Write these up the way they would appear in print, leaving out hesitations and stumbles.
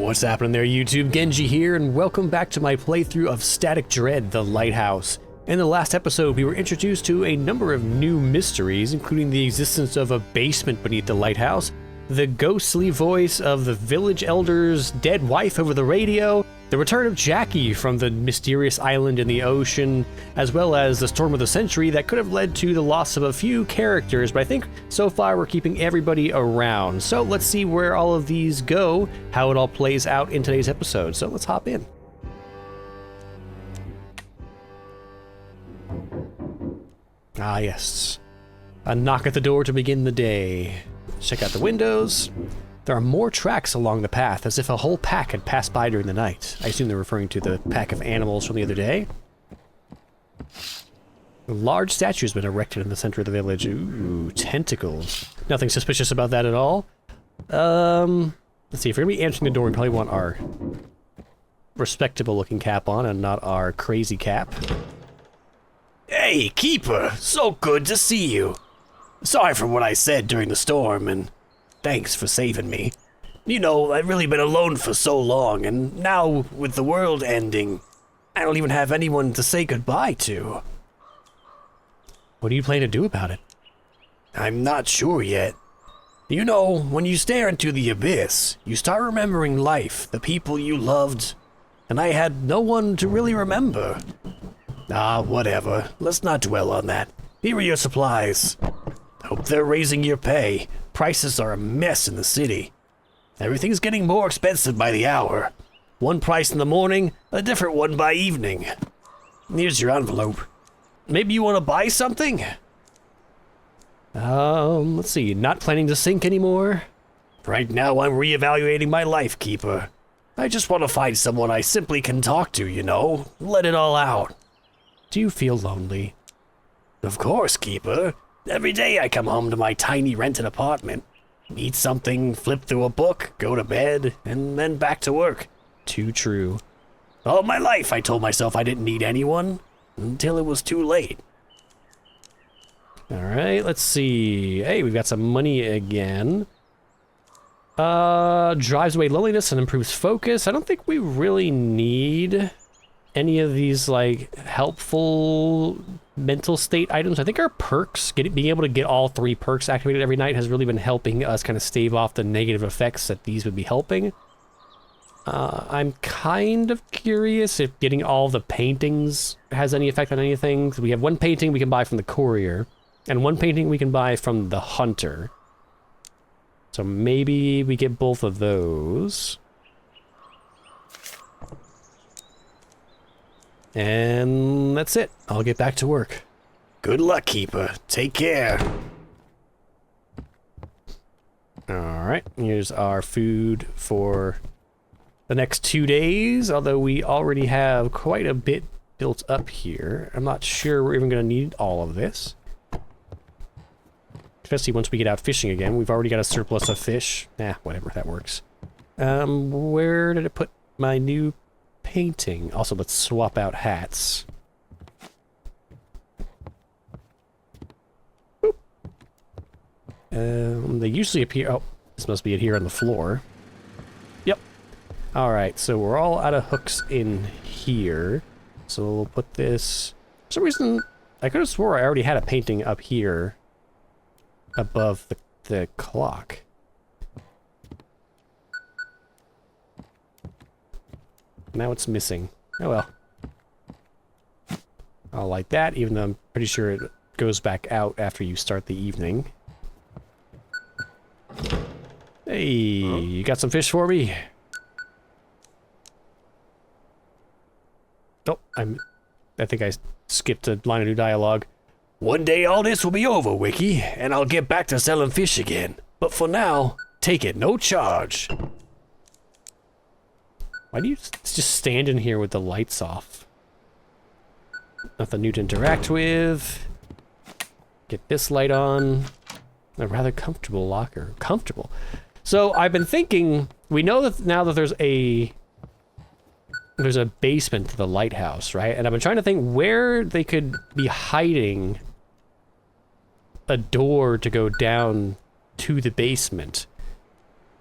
What's happening there, YouTube? Genji here, and welcome back to my playthrough of Static Dread, the Lighthouse. In the last episode, we were introduced to a number of new mysteries, including the existence of a basement beneath the lighthouse, the ghostly voice of the village elder's dead wife over the radio, the return of Jackie from the mysterious island in the ocean, as well as the storm of the century that could have led to the loss of a few characters, but I think so far we're keeping everybody around. So let's see where all of these go, how it all plays out in today's episode. So let's hop in. Ah yes, a knock at the door to begin the day. Check out the windows. There are more tracks along the path, as if a whole pack had passed by during the night. I assume they're referring to the pack of animals from the other day. A large statue has been erected in the center of the village. Ooh, tentacles. Nothing suspicious about that at all. Let's see, if we're gonna be answering the door, we probably want our respectable looking cap on and not our crazy cap. Hey, Keeper! So good to see you. Sorry for what I said during the storm, and thanks for saving me. You know, I've really been alone for so long, and now, with the world ending, I don't even have anyone to say goodbye to. What do you plan to do about it? I'm not sure yet. You know, when you stare into the abyss, you start remembering life, the people you loved, and I had no one to really remember. Ah, whatever. Let's not dwell on that. Here are your supplies. Hope they're raising your pay. Prices are a mess in the city. Everything's getting more expensive by the hour. One price in the morning, a different one by evening. Here's your envelope. Maybe you want to buy something? Let's see, not planning to sink anymore? Right now I'm reevaluating my life, Keeper. I just want to find someone I simply can talk to, you know? Let it all out. Do you feel lonely? Of course, Keeper. Every day I come home to my tiny rented apartment. Eat something, flip through a book, go to bed, and then back to work. Too true. All my life I told myself I didn't need anyone, until it was too late. Alright, let's see. Hey, we've got some money again. Drives away loneliness and improves focus. I don't think we really need any of these, like, helpful mental state items. I think our perks, being able to get all 3 perks activated every night has really been helping us kind of stave off the negative effects that these would be helping. I'm kind of curious if getting all the paintings has any effect on anything. We have one painting we can buy from the courier, and one painting we can buy from the hunter. So maybe we get both of those. And that's it. I'll get back to work. Good luck, Keeper. Take care. Alright, here's our food for the next 2 days, although we already have quite a bit built up here. I'm not sure we're even going to need all of this. Especially once we get out fishing again. We've already got a surplus of fish. Whatever, that works. Where did it put my new painting? Also, let's swap out hats. Boop. They usually appear... Oh, this must be it here on the floor. Yep. Alright, so we're all out of hooks in here. So we'll put this... For some reason, I could have swore I already had a painting up here above the clock. Now it's missing. Oh well. I'll like that, even though I'm pretty sure it goes back out after you start the evening. Hey, you got some fish for me? Oh, I think I skipped a line of new dialogue. One day all this will be over, Wiki, and I'll get back to selling fish again. But for now, take it no charge. Why do you just stand in here with the lights off? Nothing new to interact with. Get this light on. A rather comfortable locker. Comfortable. So I've been thinking, we know that now that there's a basement to the lighthouse, right? And I've been trying to think where they could be hiding a door to go down to the basement.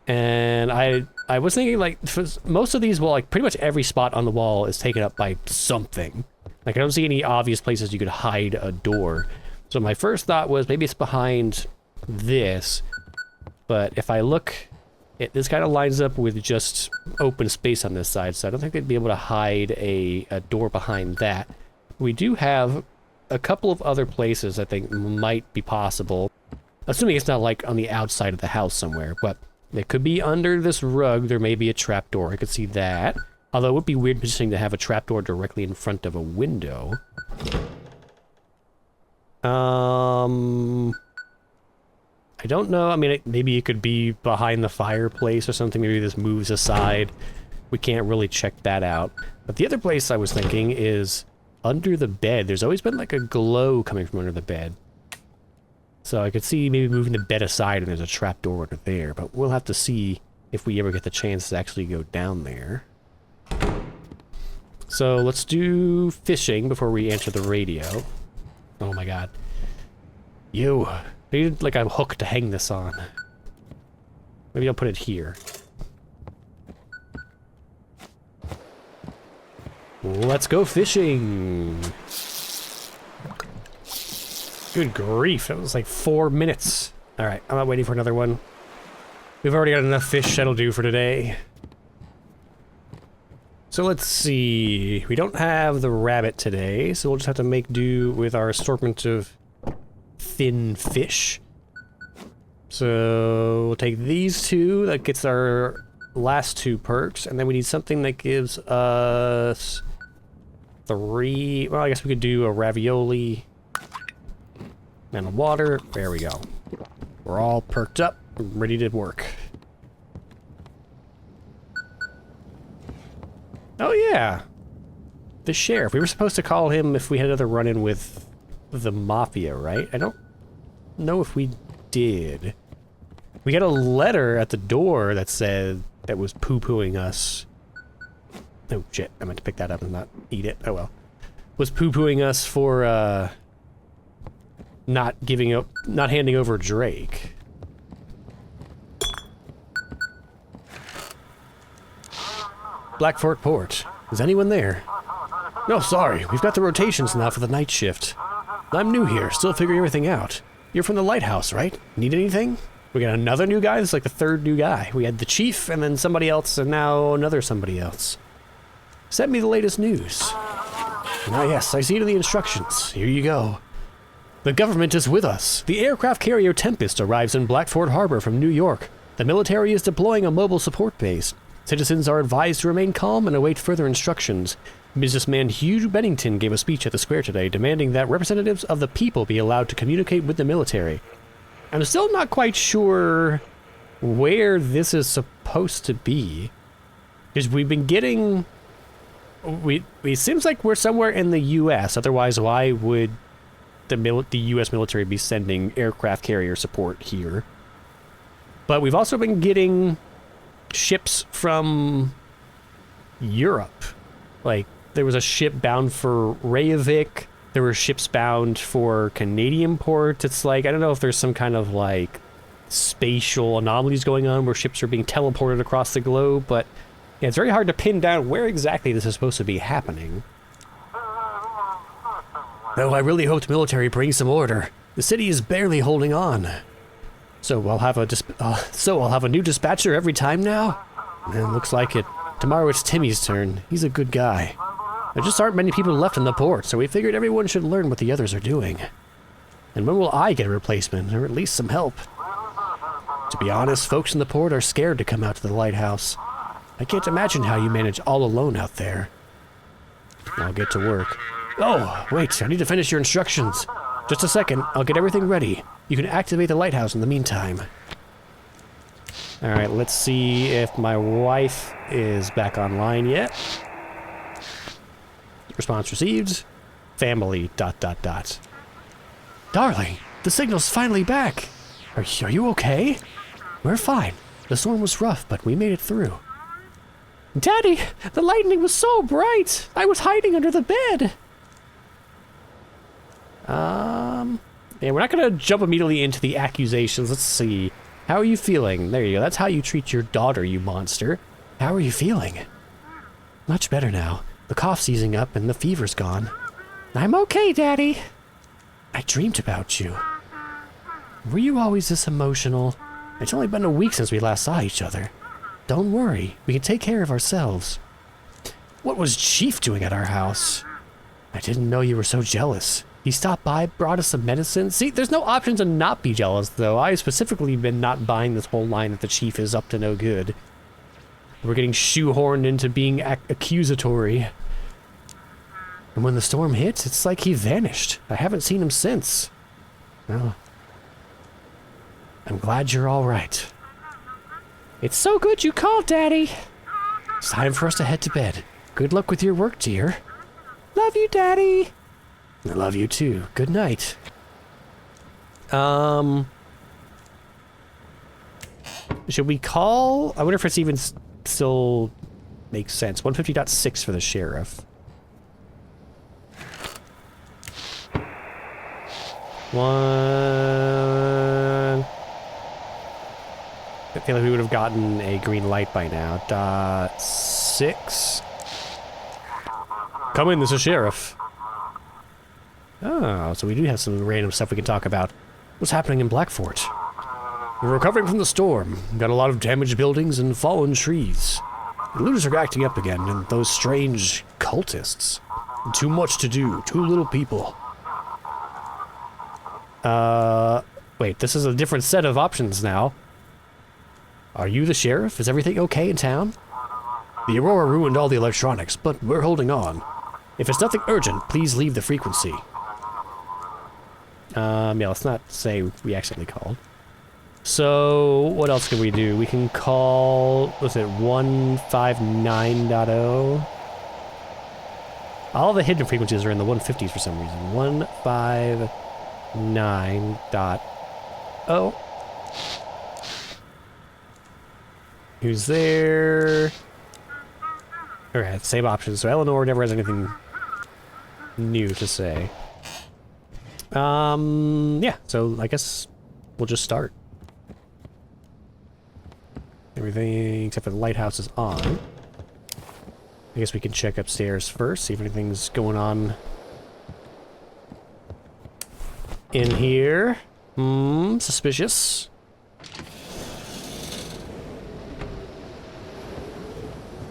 And I was thinking, like, for most of these, well, like, pretty much every spot on the wall is taken up by something. Like, I don't see any obvious places you could hide a door. So my first thought was maybe it's behind this. But if I look, this kind of lines up with just open space on this side, so I don't think they'd be able to hide a door behind that. We do have a couple of other places I think might be possible, assuming it's not like on the outside of the house somewhere, but it could be under this rug. There may be a trapdoor. I could see that. Although it would be weird positioning to have a trapdoor directly in front of a window. I don't know. I mean, maybe it could be behind the fireplace or something. Maybe this moves aside. We can't really check that out. But the other place I was thinking is under the bed. There's always been like a glow coming from under the bed. So I could see maybe moving the bed aside and there's a trapdoor under there. But we'll have to see if we ever get the chance to actually go down there. So let's do fishing before we answer the radio. Oh my god. You. I need like a hook to hang this on. Maybe I'll put it here. Let's go fishing! Good grief, that was like 4 minutes. Alright, I'm not waiting for another one. We've already got enough fish, that'll do for today. So let's see. We don't have the rabbit today, so we'll just have to make do with our assortment of thin fish. So we'll take these two, that gets our last 2 perks, and then we need something that gives us 3, well I guess we could do a ravioli and a water. There we go. We're all perked up, ready to work. Oh yeah, the sheriff. We were supposed to call him if we had another run-in with the mafia, right? I don't know if we did. We got a letter at the door that said that was poo-pooing us. Oh shit, I meant to pick that up and not eat it. Oh well. Was poo-pooing us for not handing over Drake. Blackfort Port. Is anyone there? No, sorry. We've got the rotations now for the night shift. I'm new here, still figuring everything out. You're from the Lighthouse, right? Need anything? We got another new guy? This is like the 3rd new guy. We had the chief, and then somebody else, and now another somebody else. Send me the latest news. Ah yes, I see it in the instructions. Here you go. The government is with us. The aircraft carrier Tempest arrives in Blackfort Harbor from New York. The military is deploying a mobile support base. Citizens are advised to remain calm and await further instructions. Businessman Hugh Bennington gave a speech at the square today demanding that representatives of the people be allowed to communicate with the military. I'm still not quite sure where this is supposed to be. Because we've been getting... It seems like we're somewhere in the U.S. Otherwise, why would the U.S. military be sending aircraft carrier support here? But we've also been getting ships from Europe. Like, there was a ship bound for Reykjavik. There were ships bound for Canadian ports. It's like, I don't know if there's some kind of, like, spatial anomalies going on where ships are being teleported across the globe, but yeah, it's very hard to pin down where exactly this is supposed to be happening. Though I really hope the military brings some order. The city is barely holding on. So I'll have a new dispatcher every time now? And looks like it. Tomorrow it's Timmy's turn. He's a good guy. There just aren't many people left in the port, so we figured everyone should learn what the others are doing. And when will I get a replacement, or at least some help? To be honest, folks in the port are scared to come out to the lighthouse. I can't imagine how you manage all alone out there. I'll get to work. Oh, wait, I need to finish your instructions. Just a second, I'll get everything ready. You can activate the lighthouse in the meantime. Alright, let's see if my wife is back online yet. Response received. Family, ... Darling, the signal's finally back. Are you okay? We're fine. The storm was rough, but we made it through. Daddy, the lightning was so bright. I was hiding under the bed. Yeah, we're not gonna jump immediately into the accusations. Let's see. How are you feeling? There you go. That's how you treat your daughter, you monster. How are you feeling? Much better now. The cough's easing up and the fever's gone. I'm okay, Daddy. I dreamed about you. Were you always this emotional? It's only been a week since we last saw each other. Don't worry, we can take care of ourselves. What was Chief doing at our house? I didn't know you were so jealous. He stopped by, brought us some medicine. See, there's no option to not be jealous, though. I specifically been not buying this whole line that the Chief is up to no good. We're getting shoehorned into being accusatory. And when the storm hits, it's like he vanished. I haven't seen him since. Well, I'm glad you're all right. It's so good you called, Daddy. It's time for us to head to bed. Good luck with your work, dear. Love you, Daddy. I love you too. Good night. Should we call? I wonder if it's even still makes sense. 150.6 for the sheriff. I feel like we would have gotten a green light by now. .6. Come in, this is Sheriff. Oh, so we do have some random stuff we can talk about. What's happening in Blackfort? We're recovering from the storm. Got a lot of damaged buildings and fallen trees. The looters are acting up again, and those strange cultists. Too much to do, too little people. Wait, this is a different set of options now. Are you the sheriff? Is everything okay in town? The Aurora ruined all the electronics, but we're holding on. If it's nothing urgent, please leave the frequency. Yeah, let's not say we accidentally called. So, what else can we do? We can call, what's it, 159.0? All the hidden frequencies are in the 150s for some reason. 159.0. Who's there? Alright, same options. So Eleanor never has anything new to say. Yeah, so I guess we'll just start. Everything except for the lighthouse is on. I guess we can check upstairs first, see if anything's going on in here. Suspicious.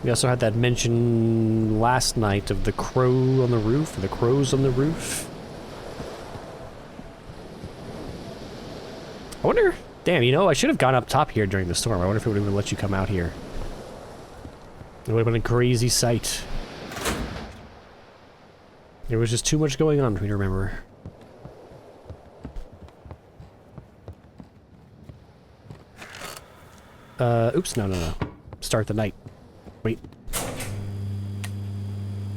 We also had that mention last night of the crow on the roof, or the crows on the roof. I wonder, damn, you know, I should have gone up top here during the storm. I wonder if it would have let you come out here. It would have been a crazy sight. There was just too much going on for me to remember. Oops, no. Start the night. Wait.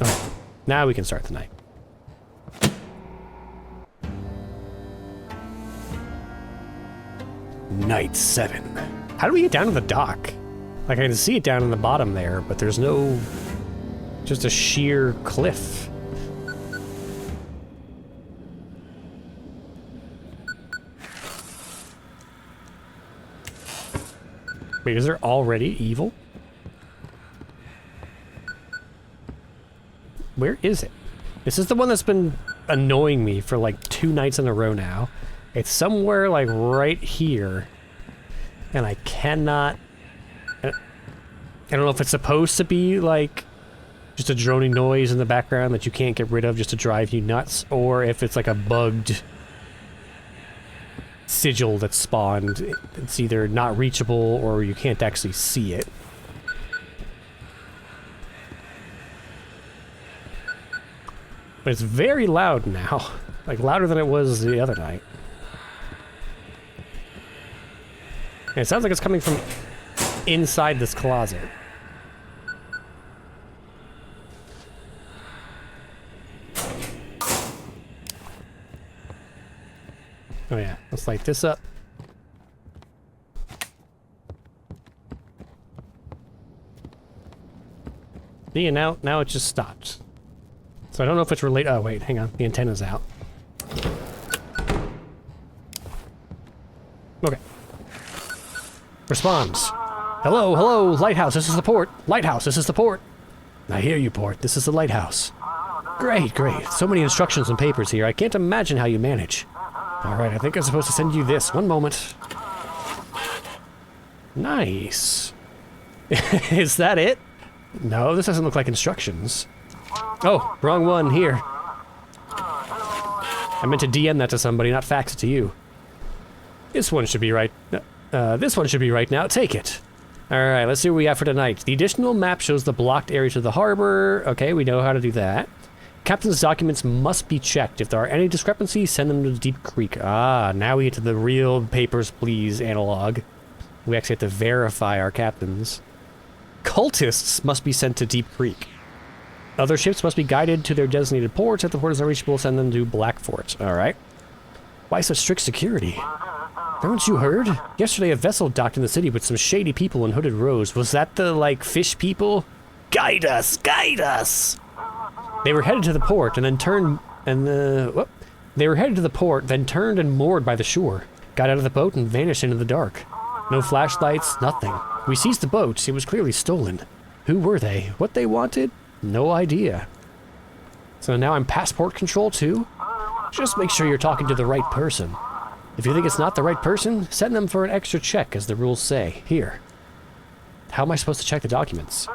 Oh, now we can start the night. Night 7. How do we get down to the dock? Like, I can see it down in the bottom there, but there's no... just a sheer cliff. Wait, is there already evil? Where is it? This is the one that's been annoying me for like 2 nights in a row now. It's somewhere like right here. And I cannot... I don't know if it's supposed to be like just a droning noise in the background that you can't get rid of just to drive you nuts, or if it's like a bugged sigil that's spawned. It's either not reachable or you can't actually see it. But it's very loud now. Like, louder than it was the other night. And it sounds like it's coming from inside this closet. Oh yeah, let's light this up. See, now it just stopped. So I don't know if it's related. Oh wait, hang on. The antenna's out. Okay. Responds. Hello, hello, Lighthouse, this is the port. Lighthouse, this is the port. I hear you, port. This is the Lighthouse. Great, great. So many instructions and papers here. I can't imagine how you manage. Alright, I think I'm supposed to send you this. One moment. Nice. Is that it? No, this doesn't look like instructions. Oh, wrong one. Here. I meant to DM that to somebody, not fax it to you. This one should be right. This one should be right now. Take it. Alright, let's see what we have for tonight. The additional map shows the blocked area to the harbor. Okay, we know how to do that. Captain's documents must be checked. If there are any discrepancies, send them to Deep Creek. Ah, now we get to the real papers, please, analog. We actually have to verify our captains. Cultists must be sent to Deep Creek. Other ships must be guided to their designated ports. If the port is unreachable, send them to Black Fort. Alright. Why such strict security? Haven't you heard? Yesterday a vessel docked in the city with some shady people in hooded robes. Was that the, like, fish people? Guide us! Guide us! They were headed to the port and then turned They were headed to the port, then turned and moored by the shore. Got out of the boat and vanished into the dark. No flashlights, nothing. We seized the boat. It was clearly stolen. Who were they? What they wanted? No idea. So now I'm passport control too? Just make sure you're talking to the right person. If you think it's not the right person, send them for an extra check, as the rules say. Here. How am I supposed to check the documents?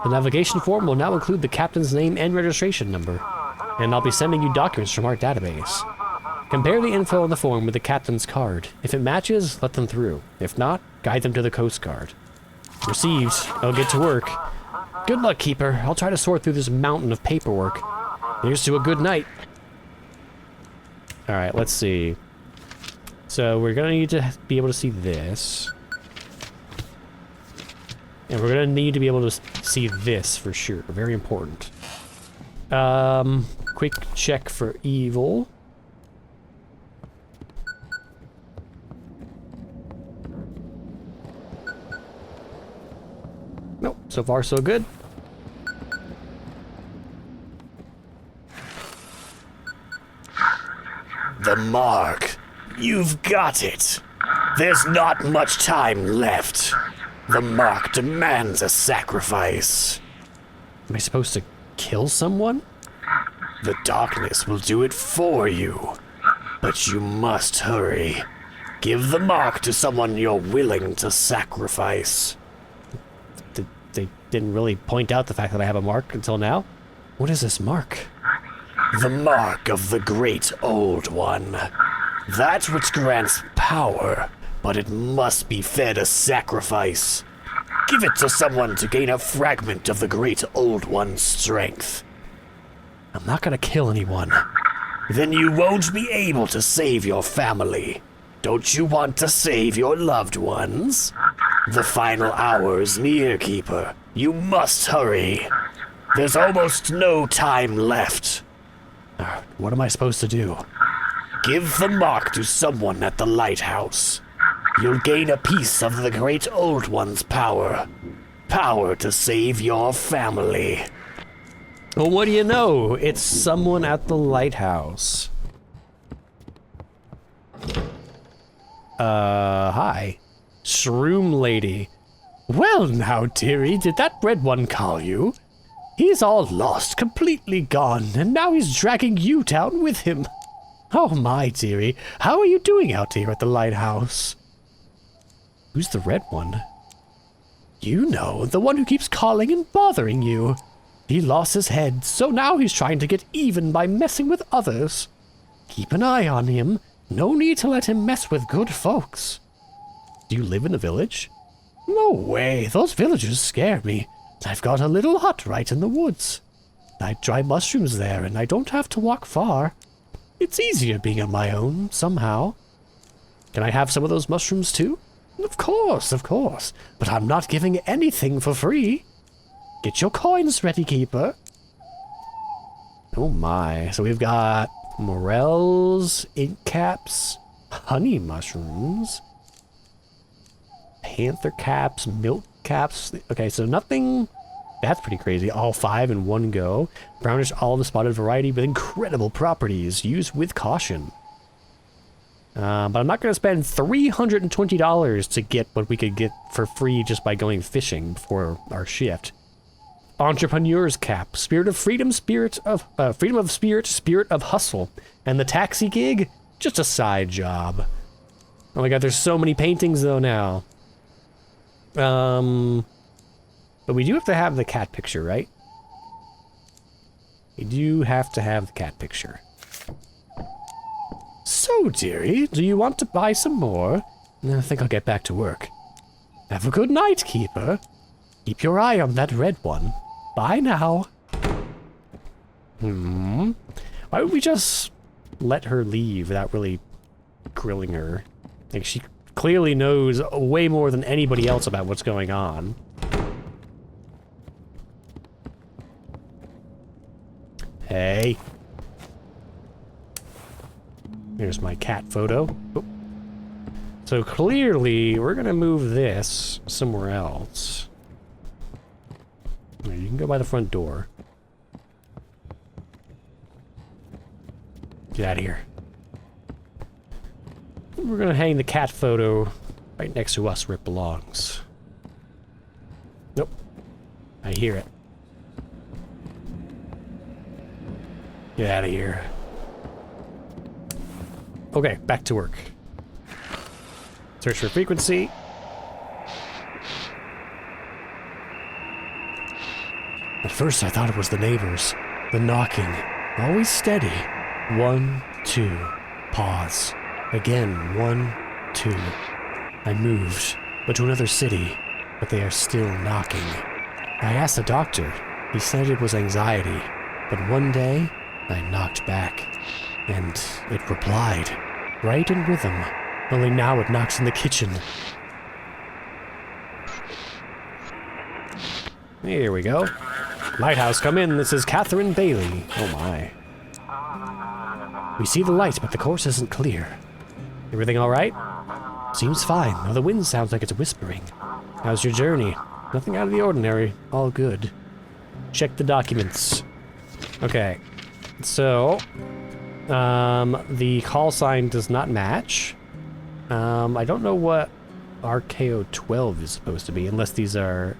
The navigation form will now include the captain's name and registration number, and I'll be sending you documents from our database. Compare the info on the form with the captain's card. If it matches, let them through. If not, guide them to the Coast Guard. Received. I'll get to work. Good luck, Keeper. I'll try to sort through this mountain of paperwork. Here's to a good night. Alright, let's see. So we're gonna need to be able to see this. And we're gonna need to be able to see this for sure. Very important. Quick check for evil. Nope, so far so good. The mark. You've got it. There's not much time left. The mark demands a sacrifice. Am I supposed to kill someone? The darkness will do it for you. But you must hurry. Give the mark to someone you're willing to sacrifice. They didn't really point out the fact that I have a mark until now. What is this mark? The mark of the Great Old One. That which grants power, but it must be fed a sacrifice. Give it to someone to gain a fragment of the Great Old One's strength. I'm not gonna kill anyone. Then you won't be able to save your family. Don't you want to save your loved ones? The final hour is near, Keeper. You must hurry. There's almost no time left. What am I supposed to do? Give the mark to someone at the lighthouse. You'll gain a piece of the Great Old One's power. Power to save your family. Well, what do you know? It's someone at the lighthouse. Hi. Shroom Lady. Well now, dearie, did that red one call you? He's all lost, completely gone, and now he's dragging you down with him. Oh my, dearie, how are you doing out here at the lighthouse? Who's the red one? You know, the one who keeps calling and bothering you. He lost his head, so now he's trying to get even by messing with others. Keep an eye on him. No need to let him mess with good folks. Do you live in a village? No way, those villagers scare me. I've got a little hut right in the woods. I dry mushrooms there, and I don't have to walk far. It's easier being on my own, somehow. Can I have some of those mushrooms, too? Of course, but I'm not giving anything for free. Get your coins ready, Keeper. Oh my, so we've got morels, ink caps, honey mushrooms, panther caps, milk caps. Okay, so nothing. That's pretty crazy. All 5 in one go. Brownish olive spotted variety with incredible properties. Used with caution. But I'm not going to spend $320 to get what we could get for free just by going fishing before our shift. Entrepreneur's cap, spirit of freedom, spirit of spirit, spirit of hustle, and the taxi gig, just a side job. Oh my god, there's so many paintings though now. But we do have to have the cat picture, right? We do have to have the cat picture. So, dearie, do you want to buy some more? I think I'll get back to work. Have a good night, Keeper. Keep your eye on that red one. Bye now. Why would we just let her leave without really grilling her? Like, she clearly knows way more than anybody else about what's going on. Hey. Here's my cat photo. Oh. So clearly, we're gonna move this somewhere else. You can go by the front door. Get out of here. We're gonna hang the cat photo right next to us where it belongs. Nope. I hear it. Get out of here. Okay, back to work. Search for frequency. At first I thought it was the neighbors. The knocking. Always steady. 1, 2. Pause. Again, 1, 2. I moved, but to another city, but they are still knocking. I asked the doctor. He said it was anxiety. But one day, I knocked back. And it replied. Right in rhythm. Only now it knocks in the kitchen. Here we go. Lighthouse, come in. This is Catherine Bailey. Oh my. We see the light, but the course isn't clear. Everything all right? Seems fine, though the wind sounds like it's whispering. How's your journey? Nothing out of the ordinary. All good. Check the documents. Okay. So, the call sign does not match. I don't know what RKO 12 is supposed to be, unless these are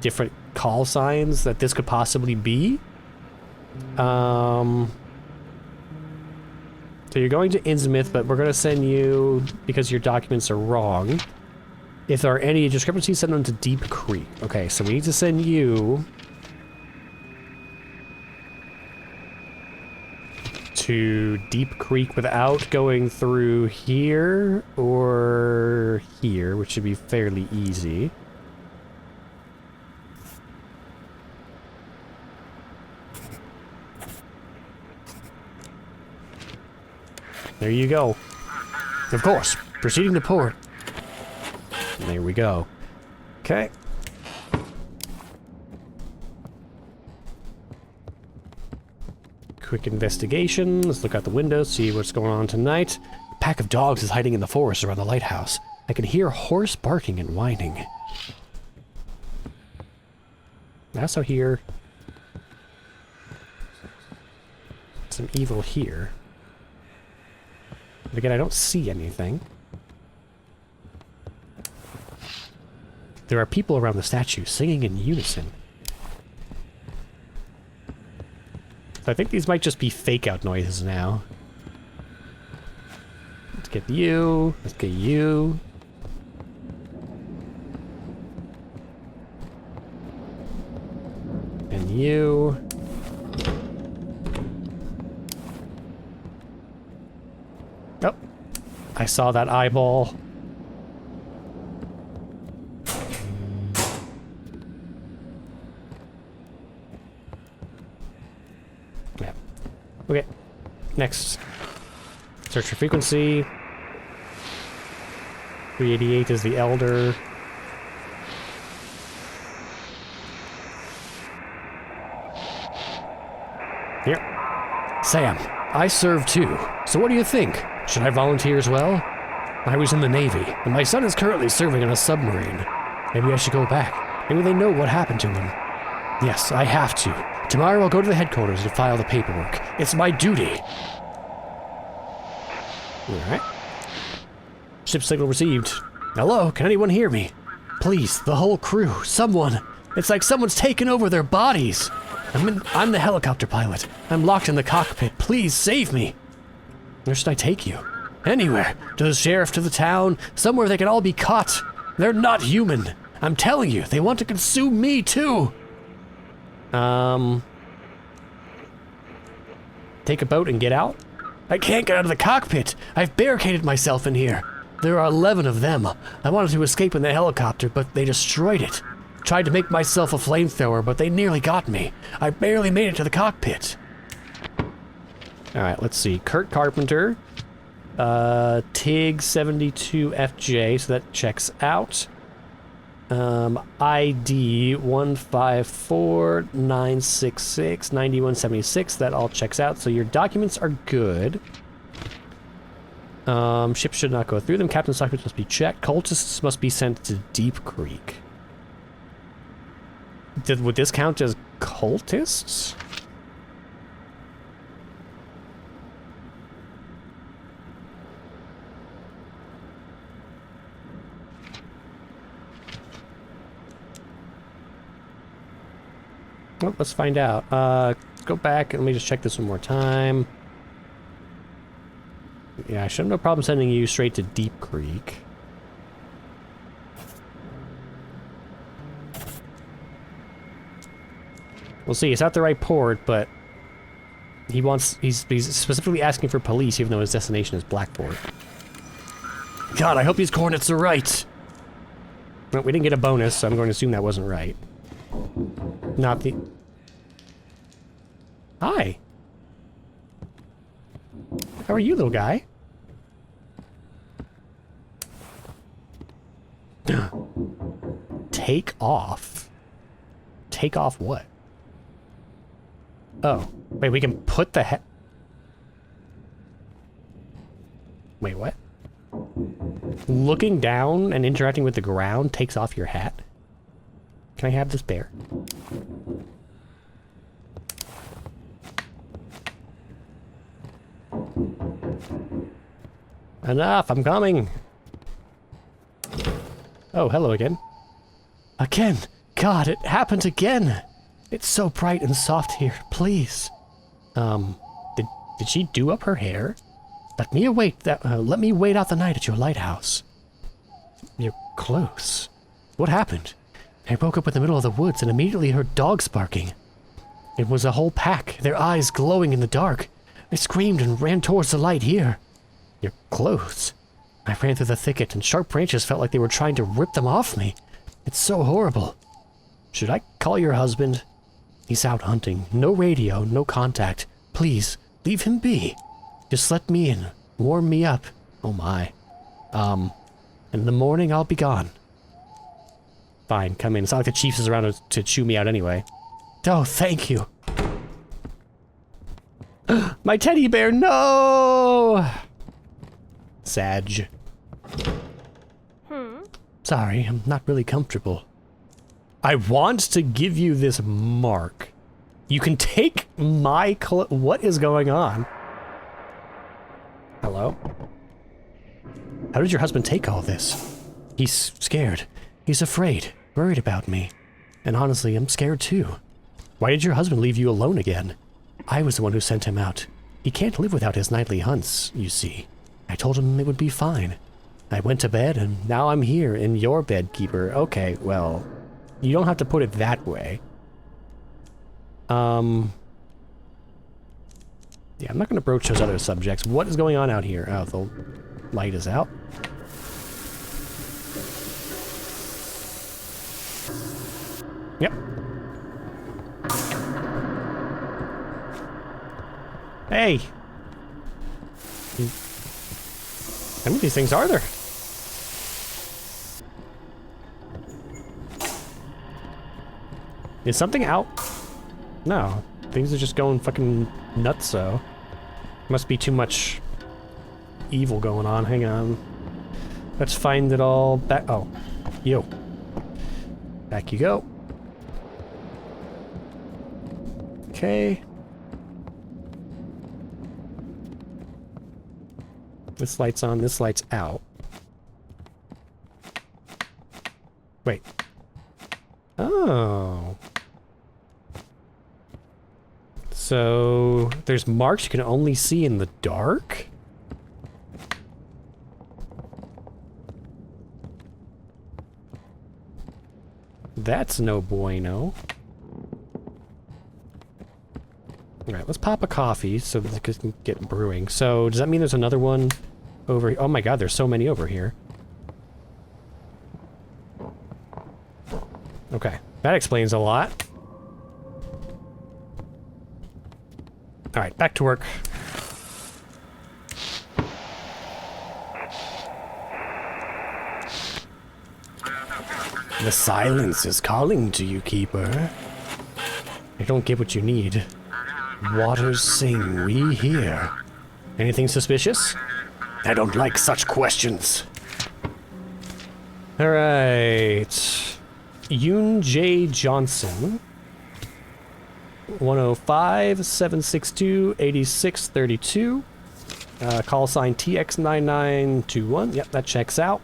different call signs that this could possibly be. So you're going to Innsmouth, but we're going to send you, because your documents are wrong. If there are any discrepancies, send them to Deep Creek. Okay, so we need to send you to Deep Creek without going through here or here, which should be fairly easy. There you go. Of course, proceeding to port. There we go. Okay. Quick investigation. Let's look out the window, see what's going on tonight. A pack of dogs is hiding in the forest around the lighthouse. I can hear a horse barking and whining. I also hear some evil here. But again, I don't see anything. There are people around the statue singing in unison. So I think these might just be fake-out noises now. Let's get you. Let's get you. And you. Oh, I saw that eyeball. Yeah. Okay. Next. Search for frequency. 388 is the elder. Here. Sam, I serve too. So what do you think? Should I volunteer as well? I was in the Navy, and my son is currently serving on a submarine. Maybe I should go back. Maybe they know what happened to him. Yes, I have to. Tomorrow I'll go to the headquarters and file the paperwork. It's my duty. Alright. Ship signal received. Hello, can anyone hear me? Please, the whole crew, someone. It's like someone's taken over their bodies. I'm the helicopter pilot. I'm locked in the cockpit. Please save me. Where should I take you? Anywhere. To the sheriff, to the town, somewhere they can all be caught. They're not human. I'm telling you, they want to consume me too. Take a boat and get out? I can't get out of the cockpit. I've barricaded myself in here. There are 11 of them. I wanted to escape in the helicopter, but they destroyed it. Tried to make myself a flamethrower, but they nearly got me. I barely made it to the cockpit. Alright, let's see. Kurt Carpenter. TIG 72FJ, so that checks out. ID 154-966-9176, that all checks out, so your documents are good. Ships should not go through them. Captain's documents must be checked. Cultists must be sent to Deep Creek. Would this count as cultists? Well, let's find out. Go back and let me just check this one more time. Yeah, I should have no problem sending you straight to Deep Creek. We'll see. It's not the right port, but he's specifically asking for police, even though his destination is Blackport. God, I hope these coordinates are right. Well, we didn't get a bonus, so I'm going to assume that wasn't right. Not the... Hi. How are you, little guy? Take off? Take off what? Oh. Wait, we can put the he- Wait, what? Looking down and interacting with the ground takes off your hat? Can I have this bear? Enough, I'm coming. Oh, hello again. Again! God, it happened again! It's so bright and soft here, please. Did she do up her hair? Let me wait out the night at your lighthouse. You're close. What happened? I woke up in the middle of the woods and immediately heard dogs barking. It was a whole pack, their eyes glowing in the dark. I screamed and ran towards the light here. You're close. I ran through the thicket and sharp branches felt like they were trying to rip them off me. It's so horrible. Should I call your husband? He's out hunting. No radio, no contact. Please, leave him be. Just let me in. Warm me up. Oh my. In the morning I'll be gone. Fine, come in. It's not like the Chiefs is around to chew me out anyway. Oh, thank you. My teddy bear, no! Sag. Sorry, I'm not really comfortable. I want to give you this mark. You can take my what is going on? Hello? How did your husband take all this? He's scared. He's afraid. Worried about me. And honestly, I'm scared too. Why did your husband leave you alone again? I was the one who sent him out. He can't live without his nightly hunts, you see. I told him it would be fine. I went to bed, and now I'm here in your bed, Keeper. Okay, well, you don't have to put it that way. Yeah, I'm not going to broach those other subjects. What is going on out here? Oh, the light is out. Yep. Hey! How many of these things are there? Is something out? No. Things are just going fucking nuts, so. Must be too much evil going on. Hang on. Let's find it all back. Oh. Yo. Back you go. Okay. This light's on, this light's out. Wait. Oh. So there's marks you can only see in the dark? That's no bueno. Alright, let's pop a coffee so that it can get brewing. So, does that mean there's another one over here? Oh my god, there's so many over here. Okay, that explains a lot. Alright, back to work. The silence is calling to you, Keeper. I don't get what you need. Waters sing, we hear. Anything suspicious? I don't like such questions. Alright. Yoon J. Johnson. 105-762-8632. Call sign TX9921. Yep, that checks out.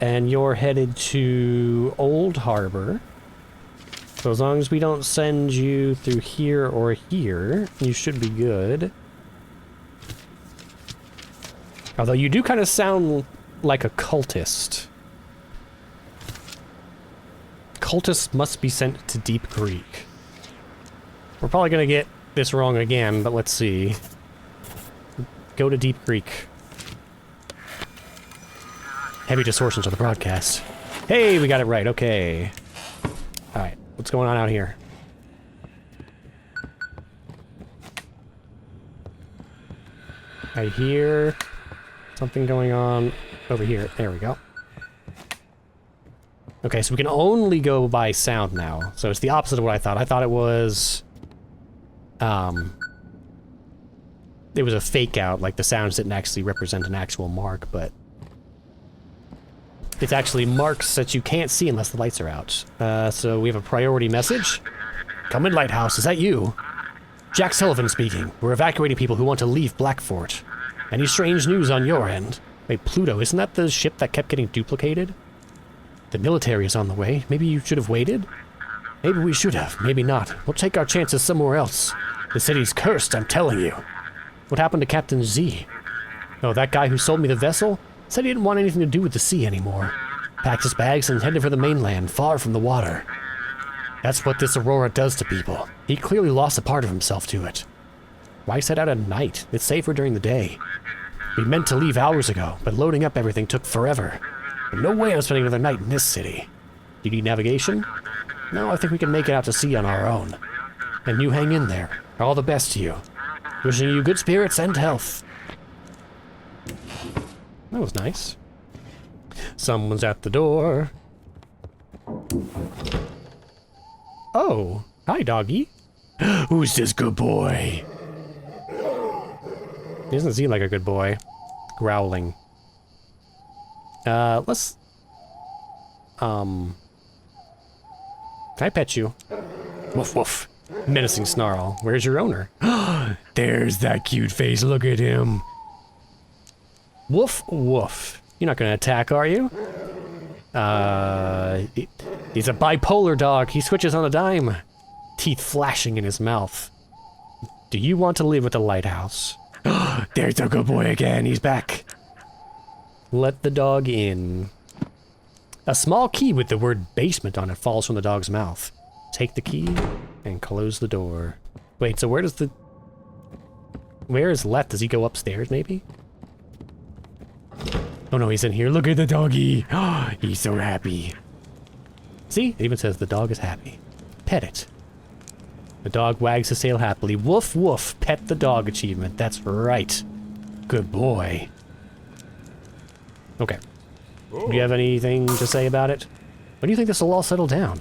And you're headed to Old Harbor. So as long as we don't send you through here or here, you should be good. Although you do kind of sound like a cultist. Cultists must be sent to Deep Creek. We're probably going to get this wrong again, but let's see. Go to Deep Creek. Heavy distortions of the broadcast. Hey, we got it right. Okay. Alright, what's going on out here? I hear something going on over here. There we go. Okay, so we can only go by sound now. So it's the opposite of what I thought. I thought it was... it was a fake out, like the sounds didn't actually represent an actual mark, but... it's actually marks that you can't see unless the lights are out. So we have a priority message. Come in, Lighthouse, is that you? Jack Sullivan speaking. We're evacuating people who want to leave Blackfort. Any strange news on your end? Wait, Pluto, isn't that the ship that kept getting duplicated? The military is on the way. Maybe you should have waited? Maybe we should have, maybe not. We'll take our chances somewhere else. The city's cursed, I'm telling you. What happened to Captain Z? Oh, that guy who sold me the vessel? Said he didn't want anything to do with the sea anymore. Packed his bags and headed for the mainland, far from the water. That's what this Aurora does to people. He clearly lost a part of himself to it. Why set out at night? It's safer during the day. We meant to leave hours ago, but loading up everything took forever. No way I'm spending another night in this city. Do you need navigation? No, I think we can make it out to sea on our own. And you hang in there. All the best to you. Wishing you good spirits and health. That was nice. Someone's at the door. Oh, hi, doggy. Who's this good boy? He doesn't seem like a good boy. Growling. Let's... Can I pet you? Woof woof. Menacing snarl. Where's your owner? There's that cute face, look at him. Woof woof. You're not gonna attack, are you? He's a bipolar dog. He switches on a dime. Teeth flashing in his mouth. Do you want to live with the Lighthouse? There's the good boy again, he's back. Let the dog in. A small key with the word basement on it falls from the dog's mouth. Take the key and close the door. Wait, so where does the... where is Let? Does he go upstairs, maybe? Oh no, he's in here. Look at the doggy. He's so happy. See? It even says the dog is happy. Pet it. The dog wags his tail happily. Woof woof. Pet the dog achievement. That's right. Good boy. Okay. Do you have anything to say about it? When do you think this will all settle down?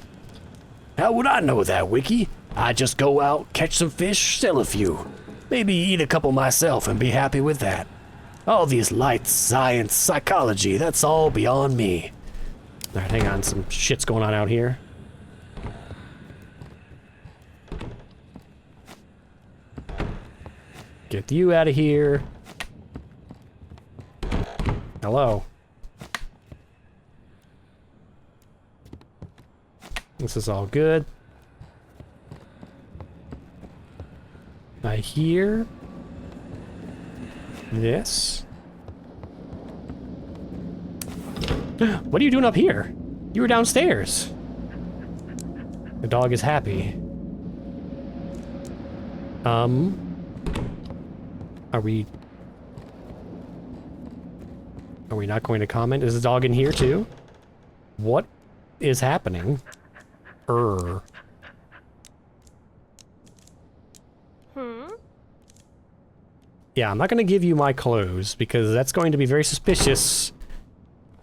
How would I know that, Wiki? I just go out, catch some fish, sell a few. Maybe eat a couple myself and be happy with that. All these lights, science, psychology, that's all beyond me. Alright, hang on. Some shit's going on out here. Get you out of here. Hello. This is all good. I hear this. What are you doing up here? You were downstairs. The dog is happy. Are we not going to comment? Is the dog in here too? What is happening? Yeah, I'm not going to give you my clothes because that's going to be very suspicious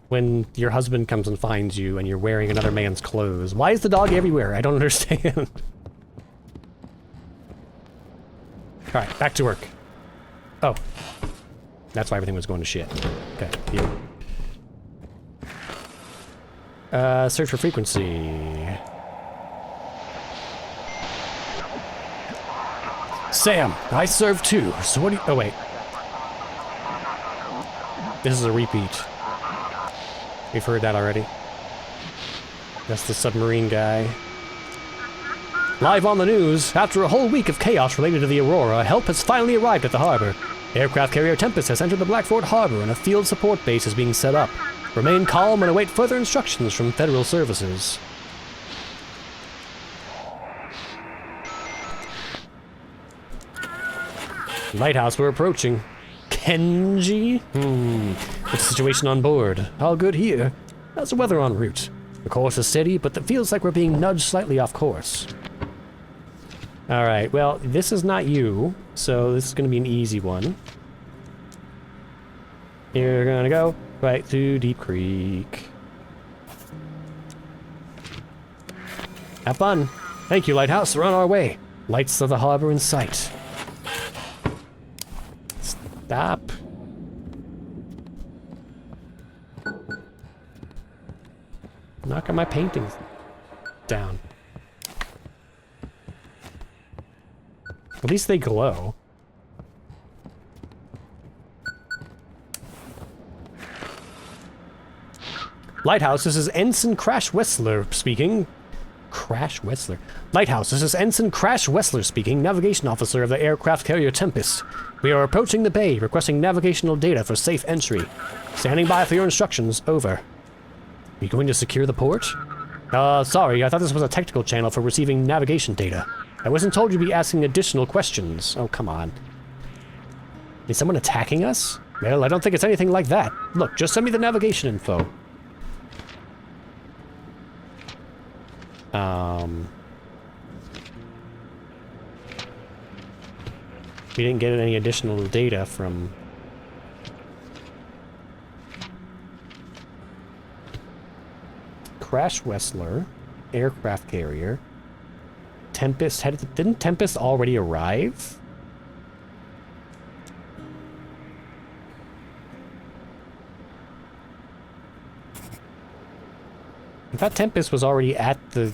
when your husband comes and finds you and you're wearing another man's clothes. Why is the dog everywhere? I don't understand. Alright, back to work. Oh. That's why everything was going to shit. Okay, here. Search for frequency. Sam, I serve too, so what do you— oh wait. This is a repeat. We've heard that already. That's the submarine guy. Live on the news, after a whole week of chaos related to the Aurora, help has finally arrived at the harbor. Aircraft carrier Tempest has entered the Blackford Harbor and a field support base is being set up. Remain calm and await further instructions from federal services. Lighthouse, we're approaching. Kenji? What's the situation on board? All good here. How's the weather en route? The course is steady, but it feels like we're being nudged slightly off course. Alright, well, this is not you, so this is going to be an easy one. You're gonna go right through Deep Creek. Have fun. Thank you, Lighthouse. We're on our way. Lights of the harbor in sight. Stop. Knocking my paintings down. At least they glow. Lighthouse, this is Ensign Crash Wessler speaking. Crash Wessler. Lighthouse, this is Ensign Crash Wessler speaking, navigation officer of the aircraft carrier Tempest. We are approaching the bay, requesting navigational data for safe entry. Standing by for your instructions, over. Are you going to secure the port? Sorry, I thought this was a technical channel for receiving navigation data. I wasn't told you'd be asking additional questions. Oh, come on. Is someone attacking us? Well, I don't think it's anything like that. Look, just send me the navigation info. We didn't get any additional data from... Crash Wessler, aircraft carrier. Tempest headed... Didn't Tempest already arrive? I thought Tempest was already at the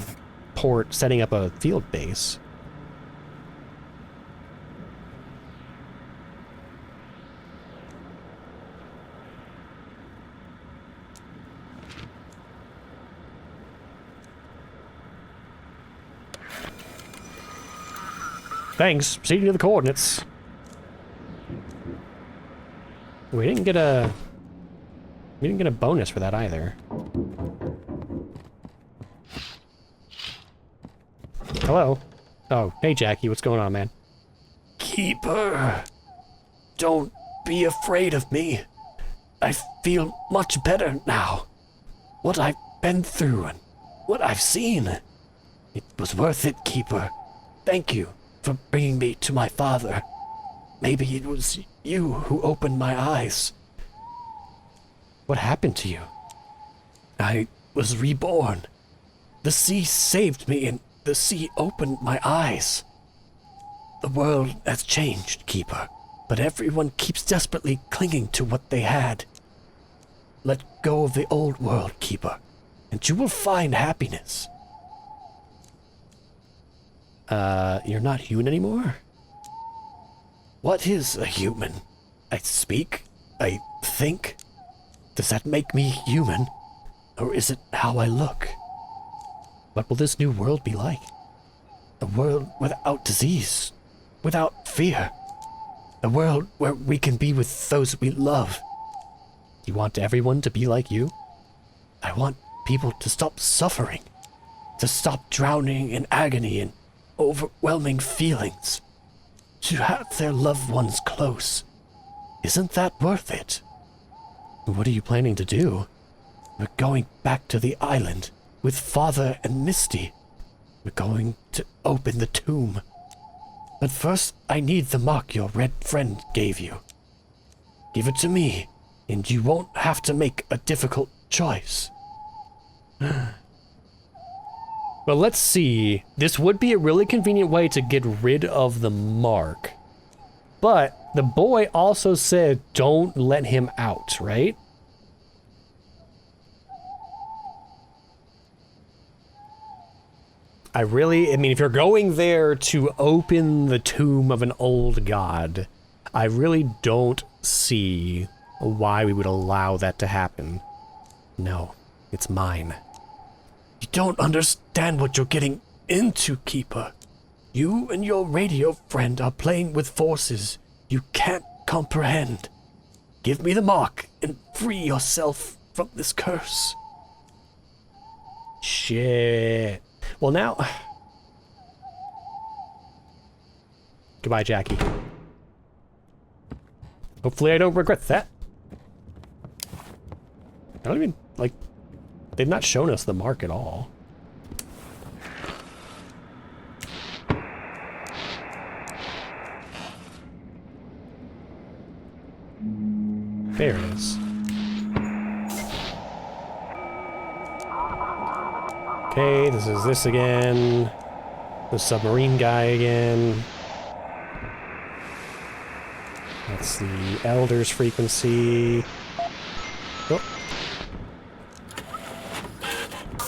port setting up a field base. Thanks. Proceeding to the coordinates. We didn't get a bonus for that either. Hello. Oh, hey Jackie, what's going on, man? Keeper, don't be afraid of me. I feel much better now. What I've been through and what I've seen. It was worth it, Keeper. Thank you for bringing me to my father. Maybe it was you who opened my eyes. What happened to you? I was reborn. The sea saved me and the sea opened my eyes. The world has changed, Keeper, but everyone keeps desperately clinging to what they had. Let go of the old world, Keeper, and you will find happiness. You're not human anymore? What is a human? I speak? I think? Does that make me human? Or is it how I look? What will this new world be like? A world without disease, without fear. A world where we can be with those we love. You want everyone to be like you? I want people to stop suffering, to stop drowning in agony and overwhelming feelings, to have their loved ones close. Isn't that worth it? What are you planning to do? We're going back to the island with Father and Misty. We're going to open the tomb. But first, I need the mark your red friend gave you. Give it to me, and you won't have to make a difficult choice. Well, let's see. This would be a really convenient way to get rid of the mark. But the boy also said don't let him out, right? I mean, if you're going there to open the tomb of an old god, I really don't see why we would allow that to happen. No, it's mine. You don't understand what you're getting into, Keeper. You and your radio friend are playing with forces you can't comprehend. Give me the mark and free yourself from this curse. Shit. Well, now... Goodbye, Jackie. Hopefully I don't regret that. I don't even, like... They've not shown us the mark at all. There it is. Okay, this is this again. The submarine guy again. That's the Elder's frequency. Oh.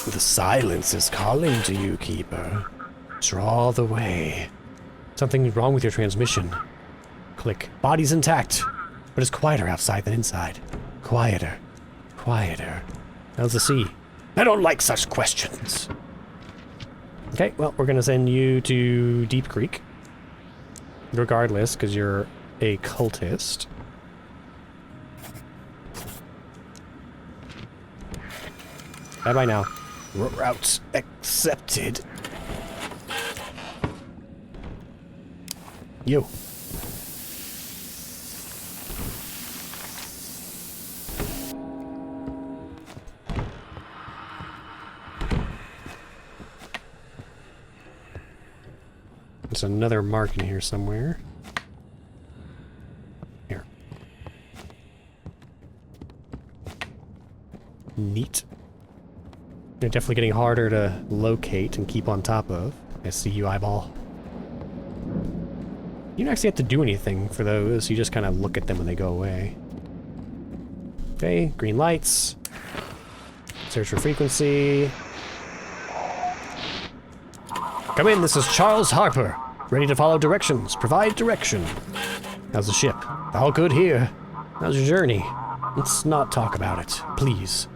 The silence is calling to you, Keeper. Draw the way. Something wrong with your transmission. Click. Body's intact, but it's quieter outside than inside. Quieter. Quieter. How's the sea? I don't like such questions. Okay, well, we're gonna send you to Deep Creek. Regardless, because you're a cultist. Bye-bye now. Route accepted. You. There's another mark in here somewhere. Here. Neat. They're definitely getting harder to locate and keep on top of. I see you, eyeball. You don't actually have to do anything for those. You just kind of look at them when they go away. Okay, green lights. Search for frequency. Come in, this is Charles Harper. Ready to follow directions. Provide direction. How's the ship? All good here. How's your journey? Let's not talk about it, please.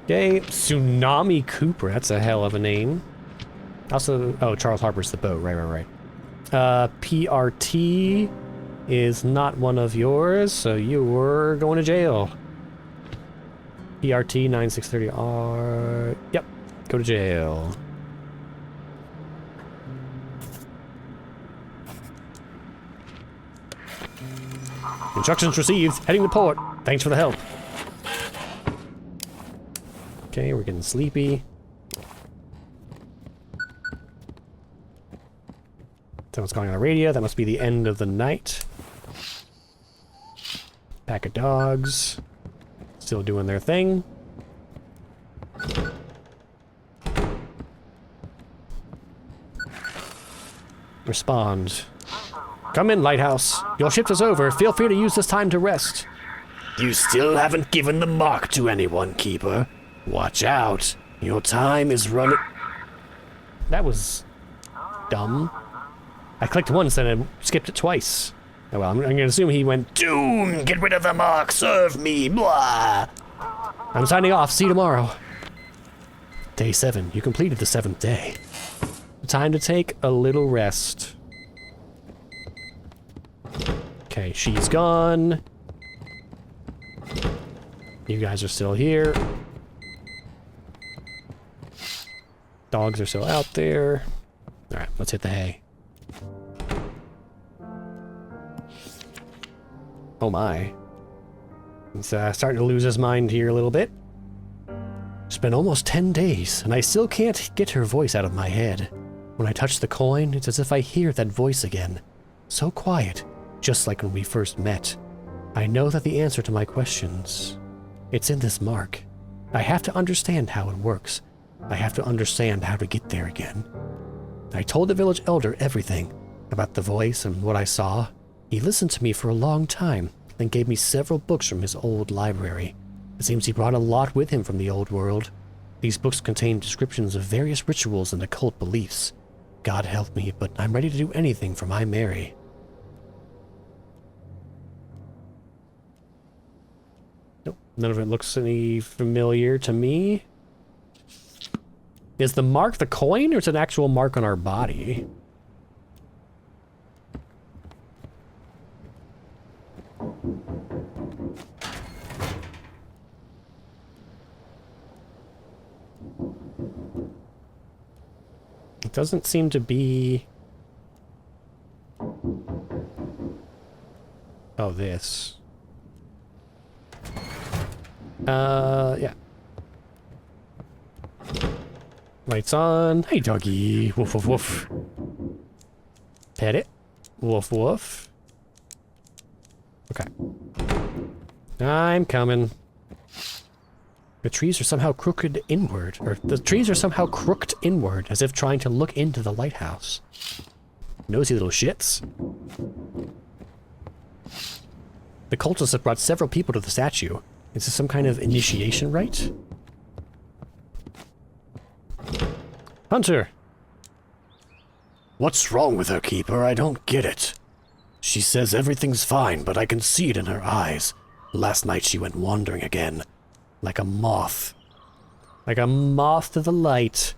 Okay, Tsunami Cooper. That's a hell of a name. Also, oh, Charles Harper's the boat. Right. PRT is not one of yours, so you're going to jail. PRT 9630R. Yep, go to jail. Instructions received. Heading to port. Thanks for the help. Okay, we're getting sleepy. Someone's calling on the radio. That must be the end of the night. Pack of dogs. Still doing their thing. Respond. Come in, Lighthouse. Your shift is over. Feel free to use this time to rest. You still haven't given the mark to anyone, Keeper. Watch out. Your time is running. That was dumb. I clicked once and I skipped it twice. Oh well, I'm gonna assume he went, Doom! Get rid of the mark! Serve me! Blah! I'm signing off, see you tomorrow. Day 7, you completed the 7th day. Time to take a little rest. Okay, she's gone. You guys are still here. Dogs are still out there. Alright, let's hit the hay. Oh my. He's starting to lose his mind here a little bit. It's been almost 10 days, and I still can't get her voice out of my head. When I touch the coin, it's as if I hear that voice again. So quiet, just like when we first met. I know that the answer to my questions, it's in this mark. I have to understand how it works. I have to understand how to get there again. I told the village elder everything about the voice and what I saw. He listened to me for a long time, then gave me several books from his old library. It seems he brought a lot with him from the old world. These books contain descriptions of various rituals and occult beliefs. God help me, but I'm ready to do anything for my Mary. Nope, none of it looks any familiar to me. Is the mark the coin, or is it an actual mark on our body? It doesn't seem to be... Oh, this. Yeah. Lights on. Hey, doggy. Woof, woof, woof. Pet it. Woof, woof. Okay. I'm coming. The trees are somehow crooked inward, or the trees are somehow crooked inward, as if trying to look into the lighthouse. Nosy little shits. The cultists have brought several people to the statue. Is this some kind of initiation rite? Hunter! What's wrong with her, Keeper? I don't get it. She says everything's fine, but I can see it in her eyes. Last night she went wandering again. Like a moth. Like a moth to the light.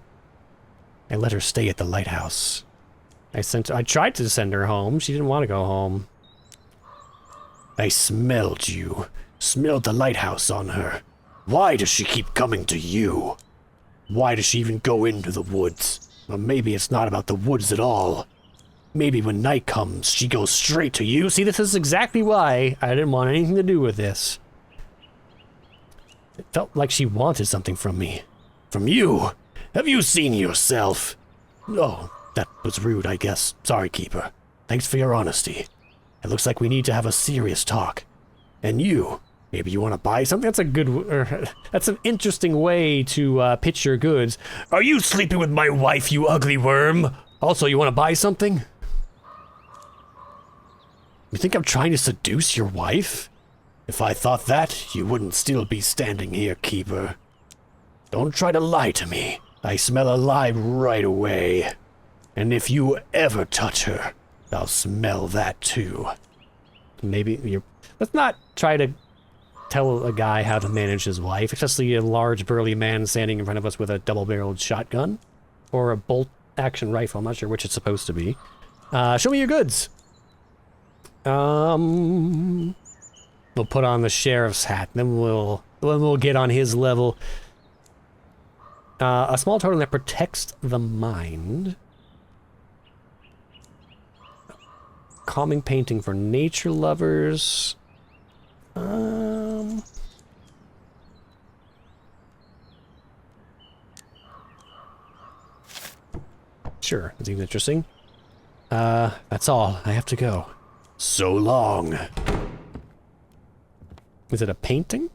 I let her stay at the lighthouse. I tried to send her home. She didn't want to go home. I smelled you. Smelled the lighthouse on her. Why does she keep coming to you? Why does she even go into the woods? Or maybe it's not about the woods at all. Maybe when night comes, she goes straight to you. See, this is exactly why I didn't want anything to do with this. It felt like she wanted something from me. From you? Have you seen yourself? Oh, that was rude, I guess. Sorry, Keeper. Thanks for your honesty. It looks like we need to have a serious talk. And you, maybe you want to buy something? That's a good... that's an interesting way to pitch your goods. Are you sleeping with my wife, you ugly worm? Also, you want to buy something? You think I'm trying to seduce your wife? If I thought that, you wouldn't still be standing here, Keeper. Don't try to lie to me. I smell a lie right away. And if you ever touch her, I'll smell that too. Maybe you're... Let's not try to tell a guy how to manage his wife, especially a large burly man standing in front of us with a double-barreled shotgun. Or a bolt-action rifle, I'm not sure which it's supposed to be. Show me your goods! We'll put on the sheriff's hat, then we'll get on his level. A small totem that protects the mind. Calming painting for nature lovers. Sure, that seems interesting. That's all. I have to go. So long. Is it a painting?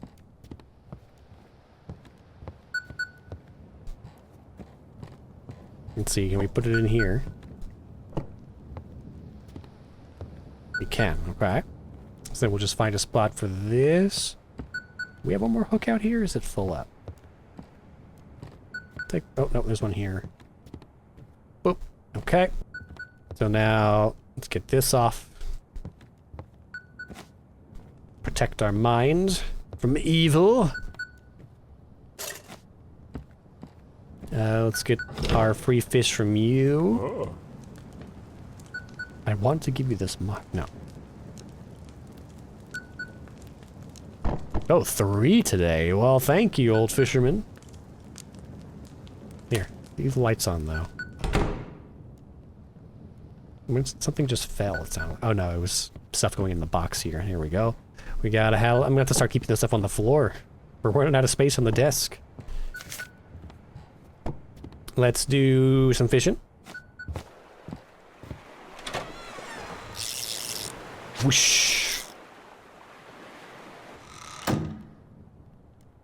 Let's see, can we put it in here? We can, okay. So then we'll just find a spot for this. We have one more hook out here, or is it full up? Oh, no, there's one here. Boop. Okay. So now, let's get this off. protect our mind from evil. Let's get our free fish from you. I want to give you this mark. No. Oh, 3 today. Well, thank you, old fisherman. Here, leave the lights on, though. Something just fell, it sounded. Oh no, it was stuff going in the box here. Here we go. We gotta have... I'm gonna have to start keeping this stuff on the floor. We're running out of space on the desk. Let's do some fishing. Whoosh.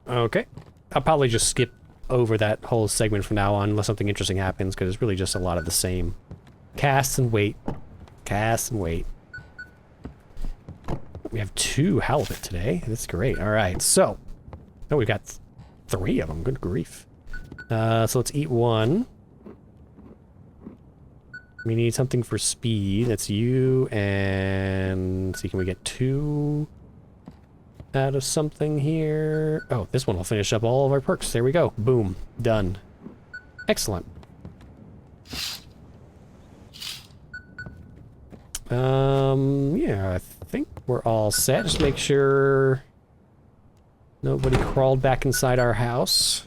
Okay. I'll probably just skip over that whole segment from now on unless something interesting happens, because it's really just a lot of the same. Cast and wait. Cast and wait. We have 2 halibut today. That's great. Alright, so... Oh, we've got 3 of them. Good grief. So let's eat 1. We need something for speed. That's you, and... see, can we get 2 out of something here? Oh, this one will finish up all of our perks. There we go. Boom. Done. Excellent. Yeah, I think we're all set. Just make sure nobody crawled back inside our house.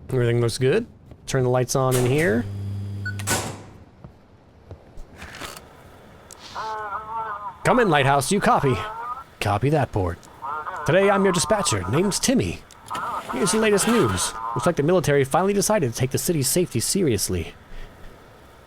Everything looks good. Turn the lights on in here. Come in, Lighthouse, you copy. Copy that, port. Today I'm your dispatcher. Name's Timmy. Here's the latest news. Looks like the military finally decided to take the city's safety seriously.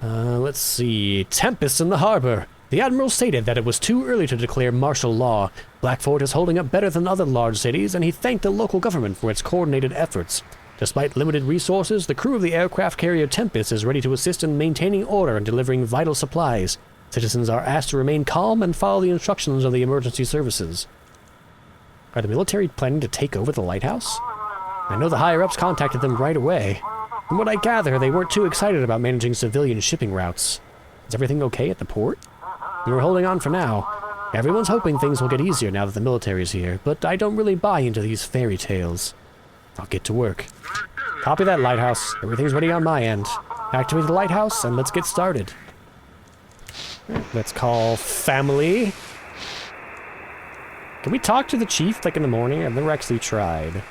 Let's see. Tempest in the harbor. The Admiral stated that it was too early to declare martial law. Blackfort is holding up better than other large cities, and he thanked the local government for its coordinated efforts. Despite limited resources, the crew of the aircraft carrier Tempest is ready to assist in maintaining order and delivering vital supplies. Citizens are asked to remain calm and follow the instructions of the emergency services. Are the military planning to take over the lighthouse? I know the higher-ups contacted them right away. From what I gather, they weren't too excited about managing civilian shipping routes. Is everything okay at the port? We're holding on for now. Everyone's hoping things will get easier now that the military's here, but I don't really buy into these fairy tales. I'll get to work. Copy that, Lighthouse. Everything's ready on my end. Activate the lighthouse, and let's get started. Let's call family. Can we talk to the chief, like, in the morning? I've never actually tried.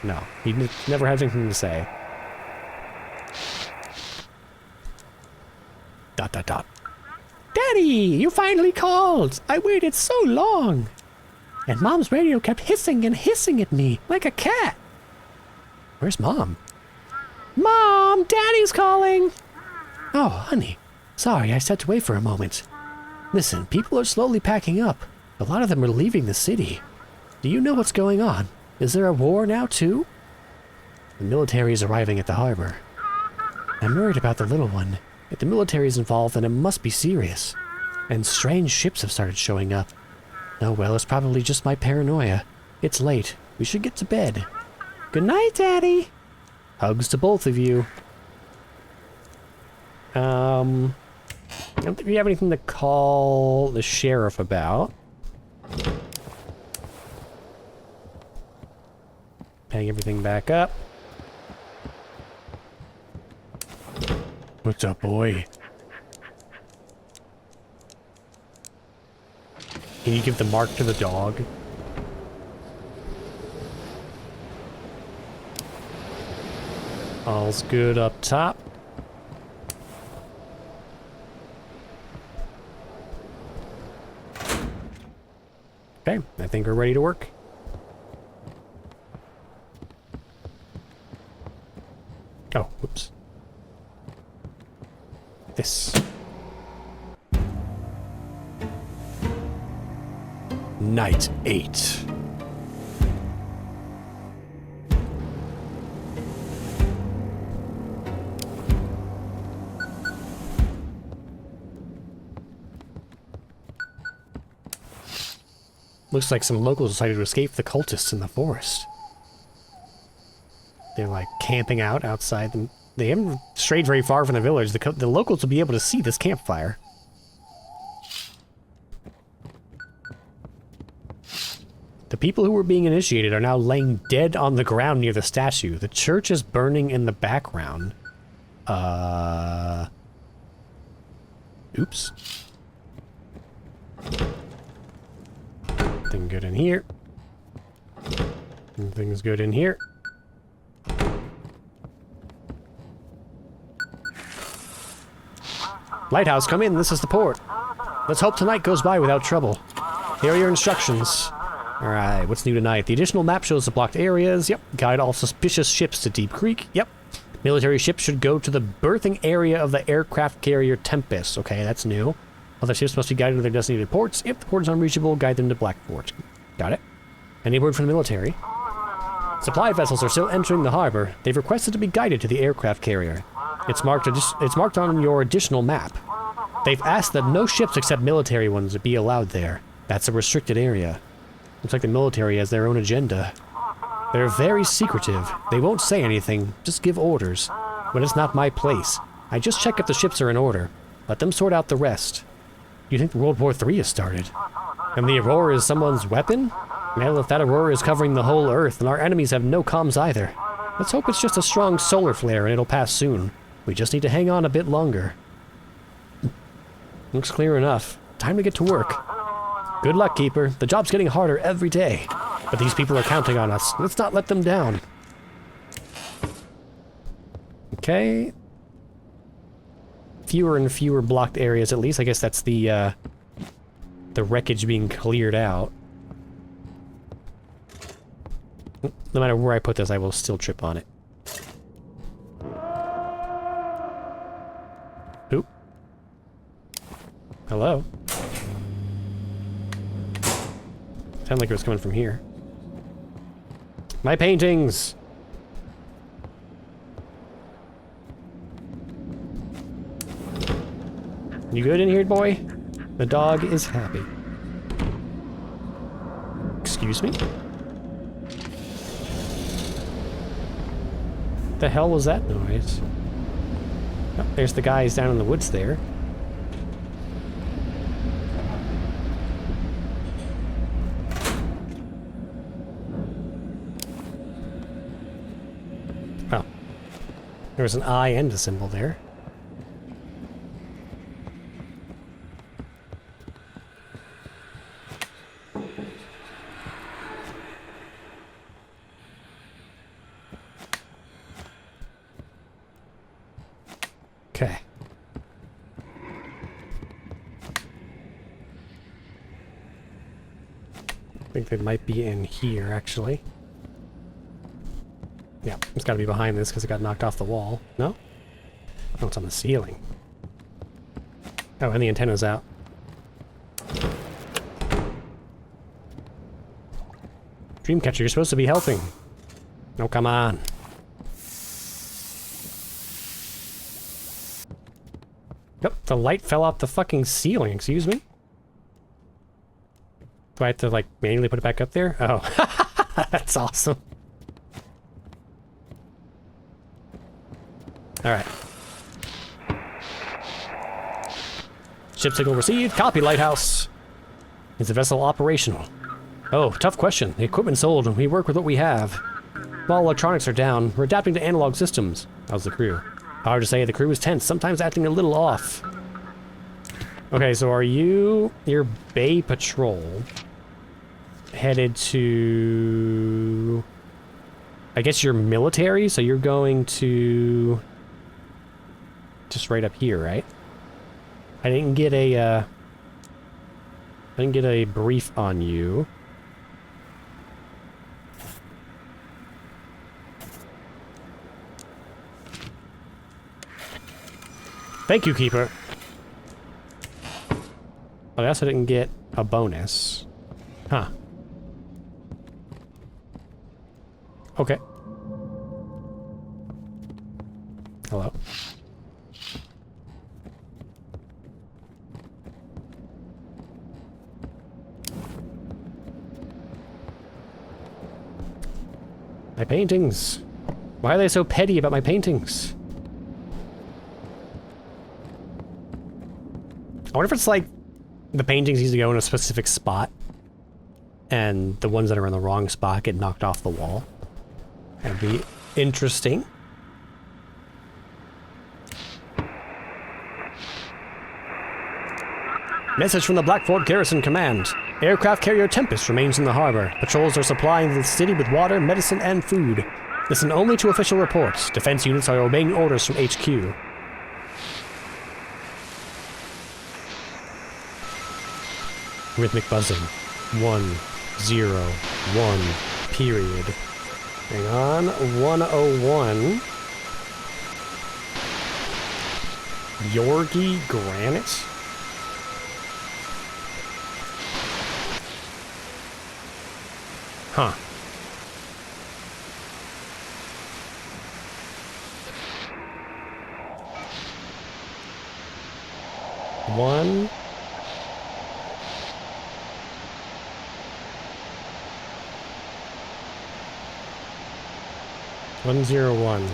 No, he never has anything to say. Dot, dot, dot. Daddy, you finally called! I waited so long! And Mom's radio kept hissing and hissing at me, like a cat. Where's Mom? Mom, Daddy's calling! Oh, honey. Sorry, I stepped away for a moment. Listen, people are slowly packing up. A lot of them are leaving the city. Do you know what's going on? Is there a war now, too? The military is arriving at the harbor. I'm worried about the little one. If the military's involved, then it must be serious. And strange ships have started showing up. Oh well, it's probably just my paranoia. It's late. We should get to bed. Good night, Daddy! Hugs to both of you. I don't think we have anything to call the sheriff about. Paying everything back up. What's up, boy? Can you give the mark to the dog? All's good up top. Okay, I think we're ready to work. Oh, whoops. This. Night 8. Looks like some locals decided to escape the cultists in the forest. They're like camping out outside them. They haven't strayed very far from the village. The locals will be able to see this campfire. The people who were being initiated are now laying dead on the ground near the statue. The church is burning in the background. Oops. Nothing good in here. Nothing's good in here. Lighthouse, come in. This is the port. Let's hope tonight goes by without trouble. Here are your instructions. Alright, what's new tonight? The additional map shows the blocked areas. Yep. Guide all suspicious ships to Deep Creek. Yep. Military ships should go to the berthing area of the aircraft carrier Tempest. Okay, that's new. Other ships must be guided to their designated ports. If the port is unreachable, guide them to Blackport. Got it. Any word from the military? Supply vessels are still entering the harbor. They've requested to be guided to the aircraft carrier. It's marked on your additional map. They've asked that no ships except military ones be allowed there. That's a restricted area. Looks like the military has their own agenda. They're very secretive. They won't say anything, just give orders. But it's not my place. I just check if the ships are in order. Let them sort out the rest. You think World War III has started? And the Aurora is someone's weapon? Well, if that Aurora is covering the whole Earth, then our enemies have no comms either. Let's hope it's just a strong solar flare and it'll pass soon. We just need to hang on a bit longer. Looks clear enough. Time to get to work. Good luck, Keeper. The job's getting harder every day. But these people are counting on us. Let's not let them down. Okay. Fewer and fewer blocked areas, at least. I guess that's the wreckage being cleared out. No matter where I put this, I will still trip on it. Oop. Hello? Sounded like it was coming from here. My paintings! You good in here, boy? The dog is happy. Excuse me? The hell was that noise? Oh, there's the guys down in the woods there. Oh. There was an eye and a symbol there. Okay. I think they might be in here, actually. Yeah, it's got to be behind this because it got knocked off the wall. No? Oh, it's on the ceiling. Oh, and the antenna's out. Dreamcatcher, you're supposed to be helping. No, come on. Yep, the light fell off the fucking ceiling, excuse me? Do I have to, like, manually put it back up there? Oh, that's awesome. Alright. Ship signal received. Copy, Lighthouse. Is the vessel operational? Oh, tough question. The equipment's old and we work with what we have. All electronics are down. We're adapting to analog systems. How's the crew? Hard to say. The crew is tense, sometimes acting a little off. Okay, so are you... Your Bay Patrol headed to... I guess you're military, so you're going to... Just right up here, right? I didn't get a brief on you. Thank you, Keeper. I also didn't get a bonus. Huh. Okay. Hello. My paintings. Why are they so petty about my paintings? I wonder if it's like the paintings need to go in a specific spot. and the ones that are in the wrong spot get knocked off the wall. That'd be interesting. Message from the Blackford Garrison Command. Aircraft carrier Tempest remains in the harbor. Patrols are supplying the city with water, medicine, and food. Listen only to official reports. Defense units are obeying orders from HQ. Rhythmic buzzing. 1, 0, 1, period. Hang on. 101. Yorgi Granite? Huh. One. One zero one.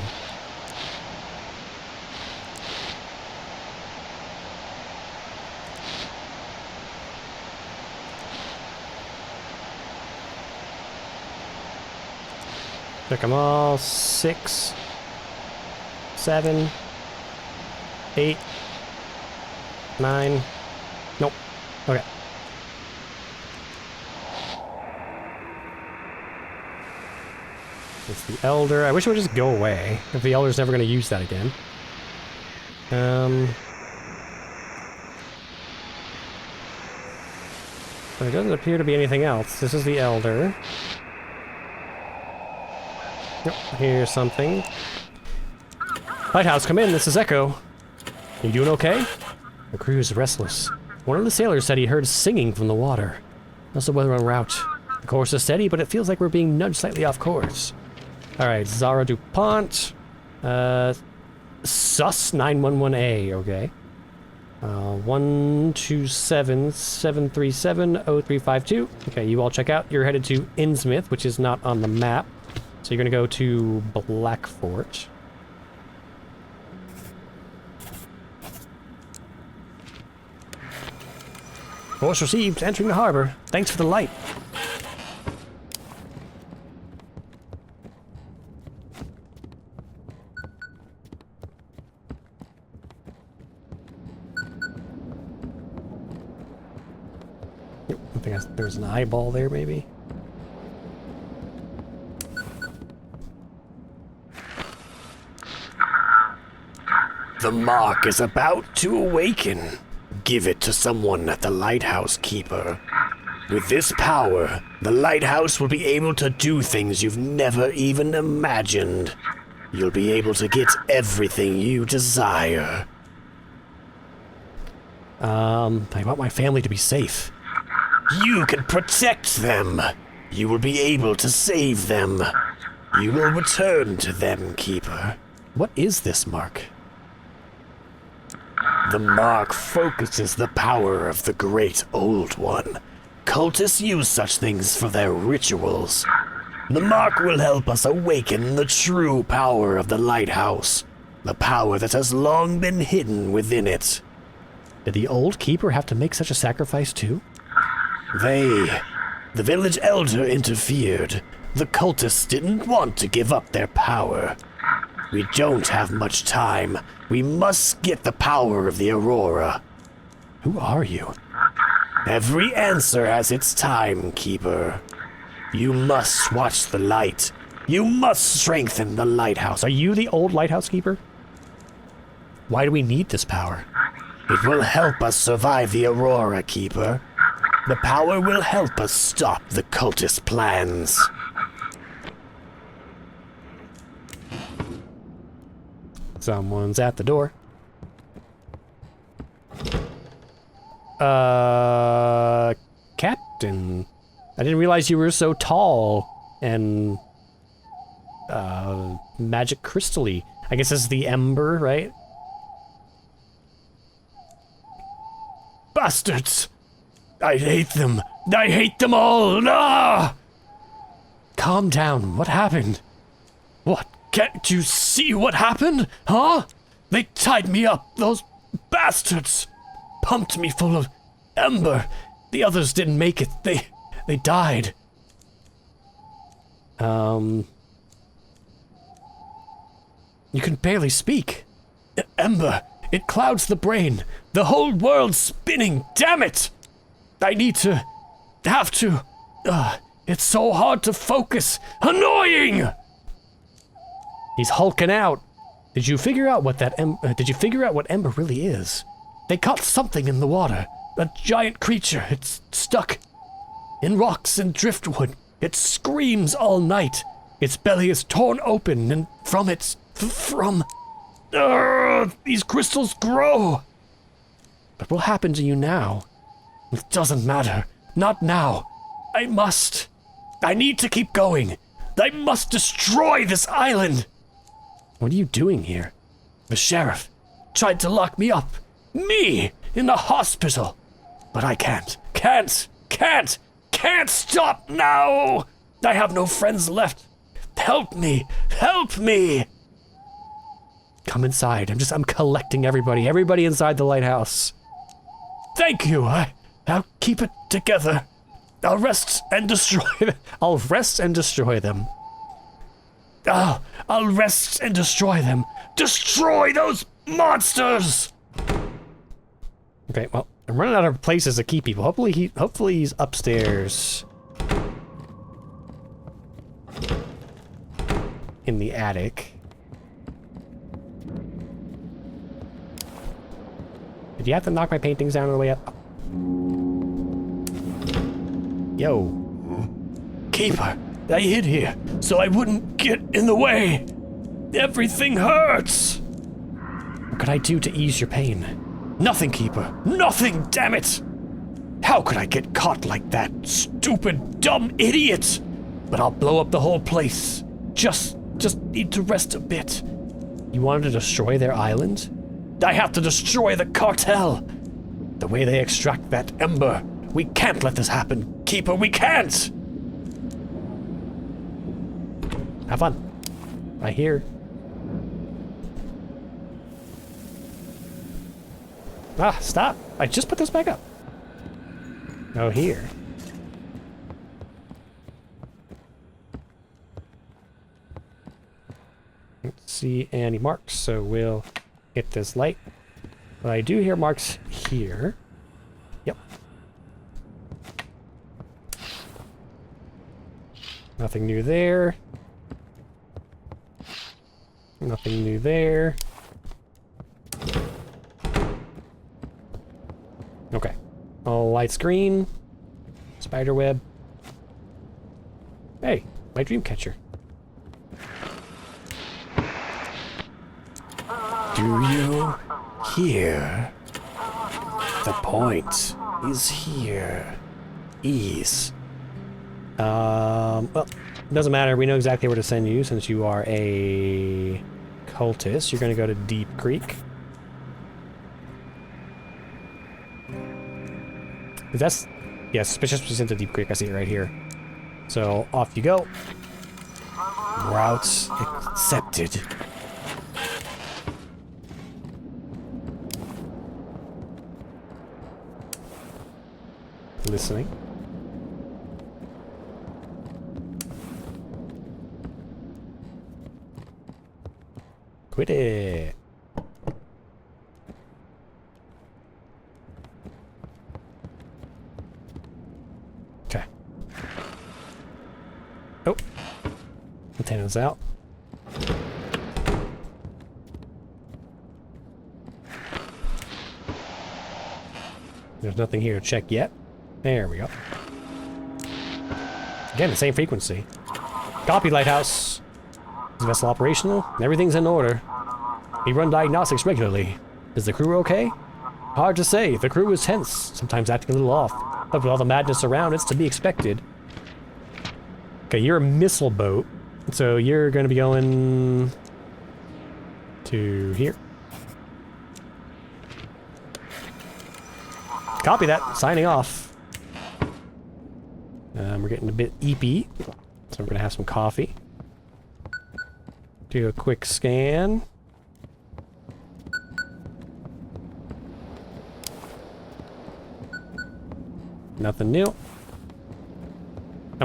Check them all. 6, 7, 8, 9. Nope. Okay. It's the Elder. I wish it would just go away. If the Elder's never going to use that again. There doesn't appear to be anything else. This is the Elder. Yep, here's something. Lighthouse, come in. This is Echo. You doing okay? The crew is restless. One of the sailors said he heard singing from the water. How's the weather en route? The course is steady, but it feels like we're being nudged slightly off course. Alright, Zara DuPont. Sus 911A, okay. 127-737-0352. Okay, you all check out. You're headed to Innsmouth, which is not on the map. So you're gonna go to Blackfort. Force received, entering the harbor. Thanks for the light. Yep, I think there's an eyeball there, maybe. The mark is about to awaken. Give it to someone at the Lighthouse, Keeper. With this power, the Lighthouse will be able to do things you've never even imagined. You'll be able to get everything you desire. I want my family to be safe. You can protect them. You will be able to save them. You will return to them, Keeper. What is this mark? The mark focuses the power of the Great Old One. Cultists use such things for their rituals. The mark will help us awaken the true power of the Lighthouse. The power that has long been hidden within it. Did the old keeper have to make such a sacrifice too? The village elder interfered. The cultists didn't want to give up their power. We don't have much time. We must get the power of the Aurora. Who are you? Every answer has its time, Keeper. You must watch the light. You must strengthen the Lighthouse. Are you the old lighthouse keeper? Why do we need this power? It will help us survive the Aurora, Keeper. The power will help us stop the cultist plans. Someone's at the door. Captain. I didn't realize you were so tall and, magic crystal-y. I guess this is the Ember, right? Bastards! I hate them. I hate them all. Ah! Calm down. What happened? What? Can't you see what happened? Huh? They tied me up, those bastards. Pumped me full of ember. The others didn't make it. They died. You can barely speak. Ember, it clouds the brain. The whole world's spinning. Damn it! Have to. It's so hard to focus. Annoying! He's hulking out. Did you figure out what Ember really is? They caught something in the water. A giant creature. It's stuck in rocks and driftwood. It screams all night. Its belly is torn open, and from these crystals grow. But what happened to you now? It doesn't matter. Not now. I need to keep going. I must destroy this island. What are you doing here? The sheriff tried to lock me up. Me! In the hospital. But I can't stop now! I have no friends left. Help me! Help me! Come inside. I'm collecting everybody inside the lighthouse. Thank you. I'll keep it together. I'll rest and destroy them. I'll rest and destroy them. I'll rest and destroy them. Destroy those monsters! Okay, well, I'm running out of places to keep people. Hopefully he's upstairs. In the attic. Did you have to knock my paintings down on the way up? Yo. Keeper, I hid here so I wouldn't get in the way. Everything hurts. What could I do to ease your pain? Nothing, Keeper. Nothing, damn it! How could I get caught like that? Stupid, dumb idiot! But I'll blow up the whole place. Just need to rest a bit. You wanted to destroy their island? I have to destroy the cartel. The way they extract that ember. We can't let this happen, Keeper. We can't! Have fun. I hear. Ah, stop. I just put this back up. Oh, here. Let's see any marks, so we'll hit this light. But I do hear marks here. Yep. Nothing new there. Nothing new there. Okay. All lights green. Spider web. Hey, my dream catcher. Do you hear? The point is here. Ease. Well, it doesn't matter. We know exactly where to send you since you are a cultist. You're going to go to Deep Creek. That's, yeah, suspicious was sent to Deep Creek. I see it right here. So off you go. Routes accepted. Listening. Quit it. Okay. Oh. Antenna's out. There's nothing here to check yet. There we go. Again, the same frequency. Copy, Lighthouse. Is the vessel operational? Everything's in order. We run diagnostics regularly. Is the crew okay? Hard to say. The crew is tense, sometimes acting a little off. But with all the madness around, it's to be expected. Okay, you're a missile boat. So you're going to be going to here. Copy that. Signing off. We're getting a bit eepy, so we're going to have some coffee. Do a quick scan. Nothing new.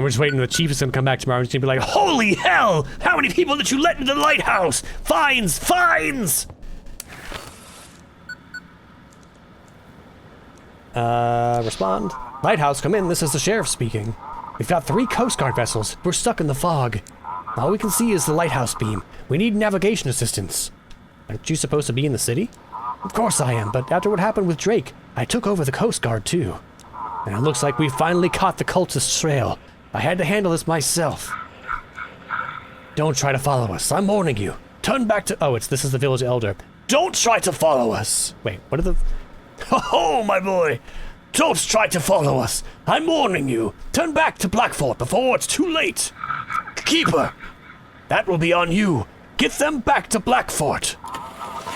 I'm just waiting. The chief is gonna come back tomorrow. And he's gonna be like, "Holy hell! How many people did you let into the lighthouse? Fines! Fines!" Respond. Lighthouse, come in. This is the sheriff speaking. We've got 3 Coast Guard vessels. We're stuck in the fog. All we can see is the lighthouse beam. We need navigation assistance. Aren't you supposed to be in the city? Of course I am, but after what happened with Drake, I took over the Coast Guard too. And it looks like we finally caught the cultist trail. I had to handle this myself. Don't try to follow us. I'm warning you. Turn back to... Oh, this is the village elder. Don't try to follow us. Wait, what are the... Oh, my boy. Don't try to follow us. I'm warning you. Turn back to Blackfort before it's too late. Keeper, that will be on you. Get them back to Blackfort.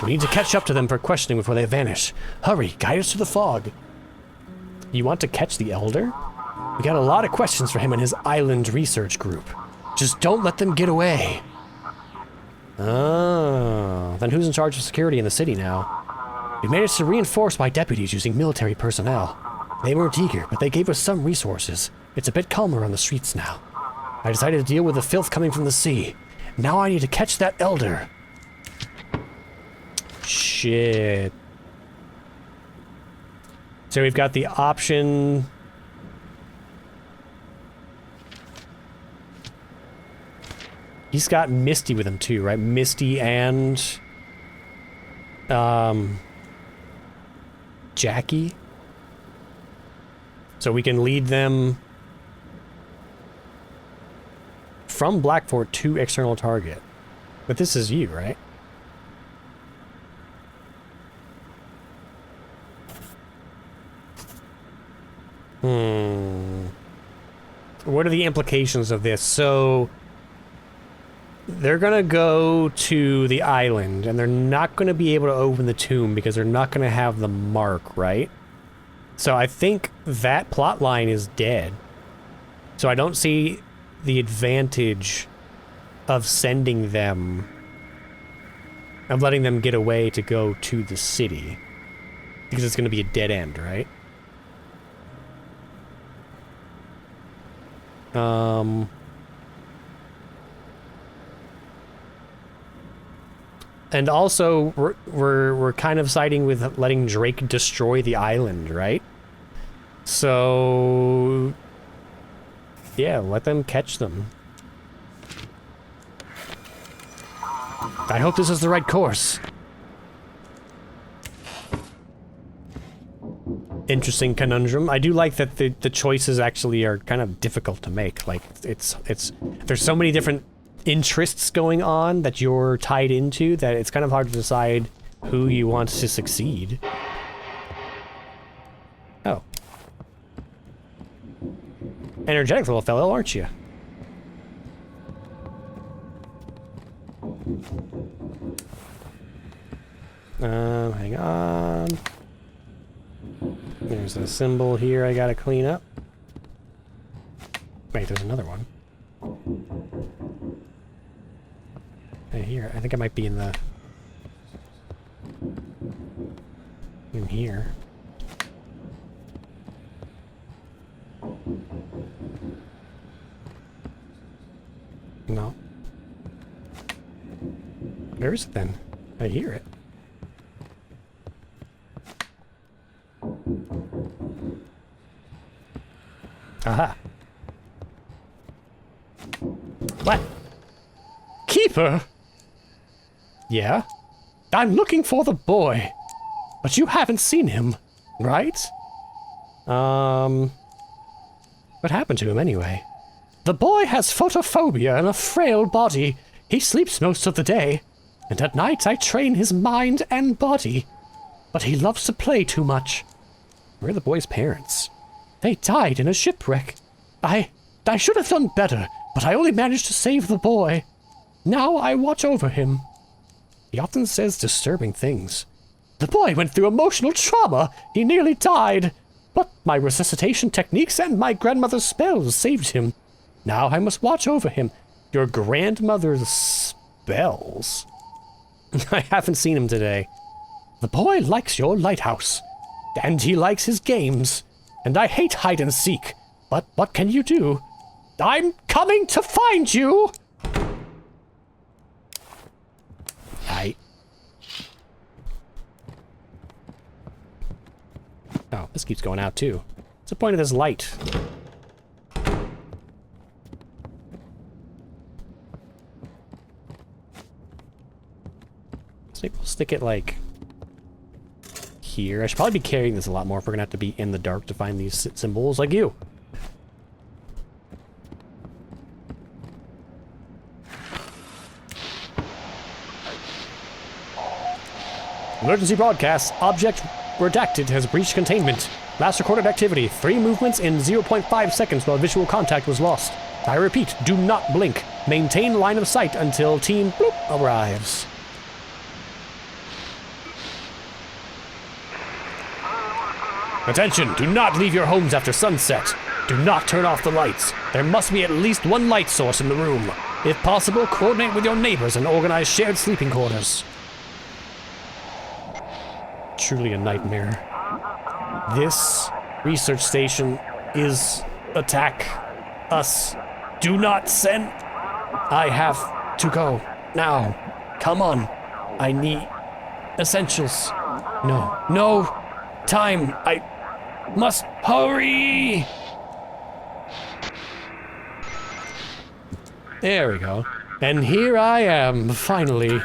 We need to catch up to them for questioning before they vanish. Hurry, guide us to the fog. You want to catch the elder? We got a lot of questions for him and his island research group. Just don't let them get away. Oh, then who's in charge of security in the city now? We managed to reinforce my deputies using military personnel. They weren't eager, but they gave us some resources. It's a bit calmer on the streets now. I decided to deal with the filth coming from the sea. Now I need to catch that elder. Shit. So we've got the option... He's got Misty with him too, right? Misty and... Jackie? So we can lead them... from Blackfort to external target. But this is you, right? What are the implications of this? So... they're gonna go to the island, and they're not gonna be able to open the tomb because they're not gonna have the mark, right? So I think that plot line is dead. So I don't see the advantage of sending them, of letting them get away to go to the city. Because it's gonna be a dead end, right? And also, we're kind of siding with letting Drake destroy the island, right? So... yeah, let them catch them. I hope this is the right course. Interesting conundrum. I do like that the choices actually are kind of difficult to make. Like, it's there's so many different interests going on that you're tied into that it's kind of hard to decide who you want to succeed. Oh. Energetic little fellow, aren't you? Hang on. There's a symbol here I gotta clean up. Wait, there's another one. Here, I think I might be in here. No. Where is it then? I hear it. Aha. What? Keeper? Yeah? I'm looking for the boy. But you haven't seen him, right? What happened to him anyway? The boy has photophobia and a frail body. He sleeps most of the day. And at night I train his mind and body. But he loves to play too much. Where are the boy's parents? They died in a shipwreck. I should have done better, but I only managed to save the boy. Now I watch over him. He often says disturbing things. The boy went through emotional trauma. He nearly died. But my resuscitation techniques and my grandmother's spells saved him. Now I must watch over him. Your grandmother's spells? I haven't seen him today. The boy likes your lighthouse. And he likes his games. And I hate hide and seek. But what can you do? I'm coming to find you! Oh, this keeps going out too. What's the point of this light? So we'll stick it like here. I should probably be carrying this a lot more if we're gonna have to be in the dark to find these symbols like you. Emergency broadcast. Object redacted has breached containment. Last recorded activity. 3 movements in 0.5 seconds while visual contact was lost. I repeat, do not blink. Maintain line of sight until Team Bloop arrives. Attention, do not leave your homes after sunset. Do not turn off the lights. There must be at least one light source in the room. If possible, coordinate with your neighbors and organize shared sleeping quarters. Truly a nightmare. This research station is attack us. Do not send. I have to go now. Come on. I need essentials. No time. I must hurry. There we go. And here I am, finally.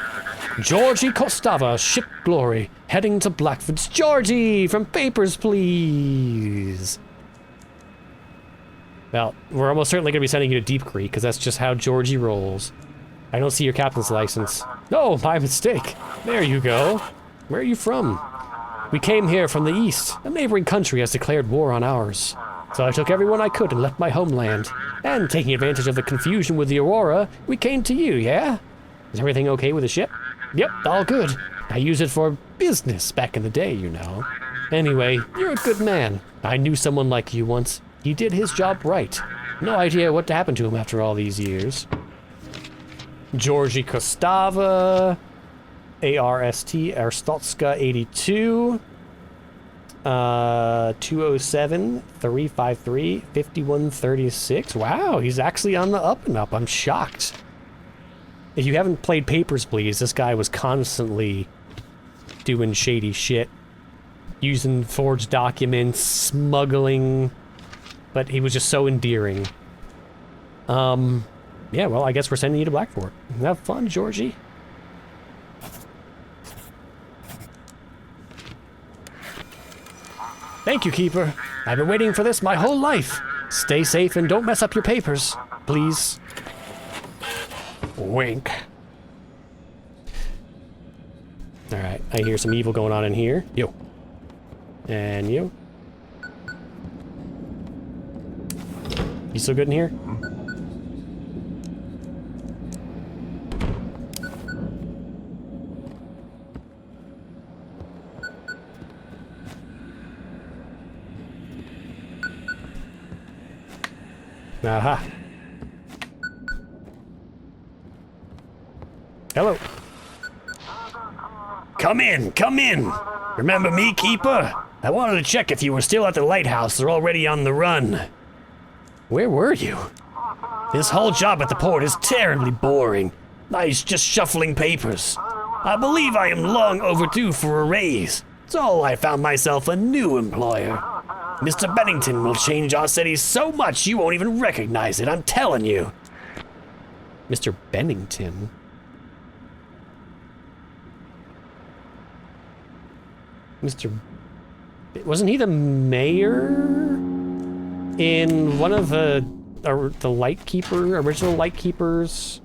Georgie Kostava, Ship Glory, heading to Blackford's. Georgie, from Papers, Please. Well, we're almost certainly going to be sending you to Deep Creek, because that's just how Georgie rolls. I don't see your captain's license. No, my mistake. There you go. Where are you from? We came here from the east. A neighboring country has declared war on ours. So I took everyone I could and left my homeland. And taking advantage of the confusion with the Aurora, we came to you, yeah? Is everything okay with the ship? Yep, all good. I used it for business back in the day, you know. Anyway, you're a good man. I knew someone like you once. He did his job right. No idea what happened to him after all these years. Georgie Kostava, ARST, Arstotska 82, 207, 353, 5136. Wow, he's actually on the up and up. I'm shocked. If you haven't played Papers, Please, this guy was constantly doing shady shit. Using forged documents, smuggling, but he was just so endearing. Yeah, well, I guess we're sending you to Blackford. Have fun, Georgie. Thank you, Keeper. I've been waiting for this my whole life. Stay safe and don't mess up your papers, please. Wink. Alright, I hear some evil going on in here. Yo. And you. You still good in here? Aha. Hello. Come in, come in. Remember me, Keeper? I wanted to check if you were still at the lighthouse or already on the run. Where were you? This whole job at the port is terribly boring. Nice, just shuffling papers. I believe I am long overdue for a raise. So I found myself a new employer. Mr. Bennington will change our city so much you won't even recognize it, I'm telling you. Mr. Bennington? Wasn't he the mayor in one of the original Lightkeeper's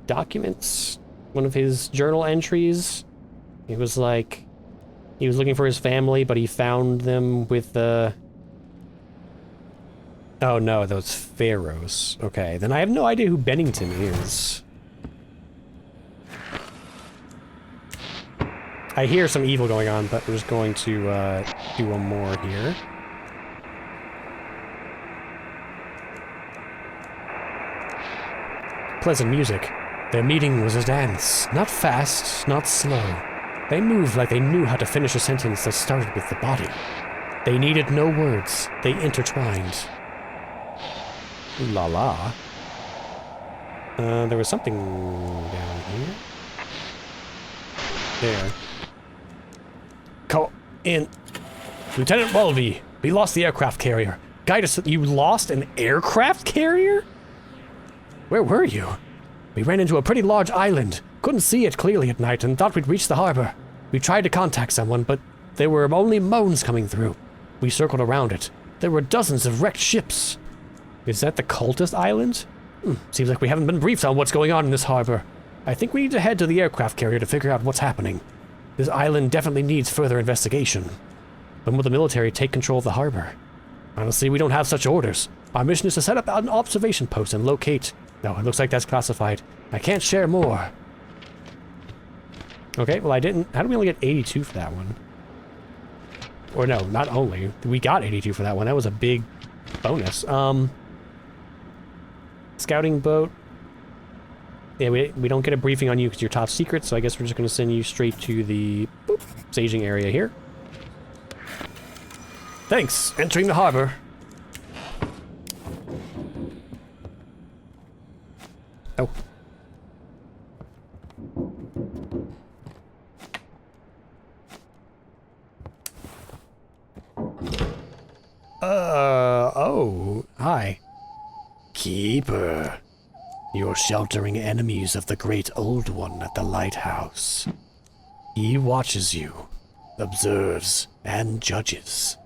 documents? One of his journal entries? It was like, he was looking for his family, but he found them with the... Oh no, those pharaohs. Okay, then I have no idea who Bennington is. I hear some evil going on, but we're just going to do one more here. Pleasant music. Their meeting was a dance. Not fast, not slow. They moved like they knew how to finish a sentence that started with the body. They needed no words. They intertwined. Ooh la la. There was something down here. There. Call in. Lieutenant Walby, we lost the aircraft carrier. Guide us. You lost an aircraft carrier? Where were you? We ran into a pretty large island. Couldn't see it clearly at night and thought we'd reached the harbor. We tried to contact someone, but there were only moans coming through. We circled around it. There were dozens of wrecked ships. Is that the cultist island? Seems like we haven't been briefed on what's going on in this harbor. I think we need to head to the aircraft carrier to figure out what's happening. This island definitely needs further investigation. When will the military take control of the harbor? Honestly, we don't have such orders. Our mission is to set up an observation post and locate... No, it looks like that's classified. I can't share more. Okay, well I didn't... How did we only get 82 for that one? Or no, not only. We got 82 for that one. That was a big bonus. Scouting boat. Yeah, we don't get a briefing on you because you're top secret, so I guess we're just going to send you straight to the staging area here. Thanks. Entering the harbor. Oh. Oh, hi. Keeper, you're sheltering enemies of the Great Old One at the Lighthouse. He watches you, observes, and judges.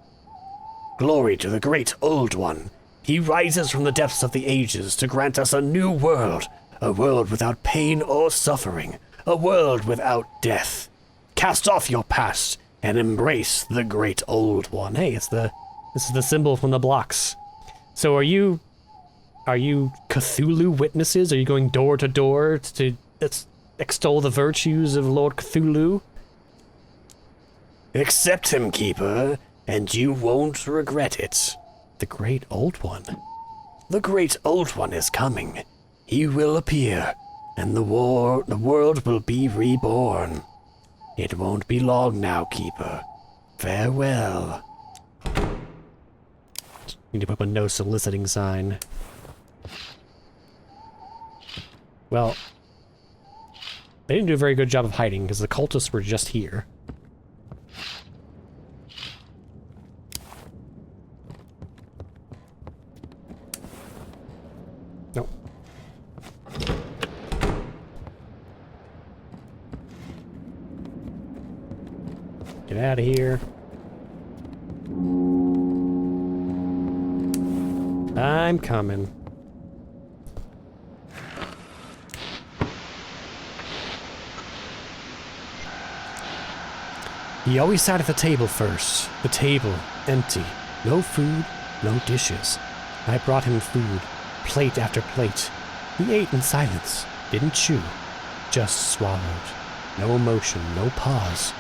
Glory to the Great Old One. He rises from the depths of the ages to grant us a new world, a world without pain or suffering, a world without death. Cast off your past and embrace the Great Old One. Hey, this is the symbol from the blocks. So are you Cthulhu witnesses? Are you going door to door to extol the virtues of Lord Cthulhu? Accept him, Keeper, and you won't regret it. The Great Old One. The Great Old One is coming. He will appear, and the world will be reborn. It won't be long now, Keeper. Farewell. Need to put up a no soliciting sign. Well, they didn't do a very good job of hiding because the cultists were just here. Nope. Get out of here. I'm coming. He always sat at the table first. The table, empty. No food, no dishes. I brought him food, plate after plate. He ate in silence, didn't chew, just swallowed. No emotion, no pause.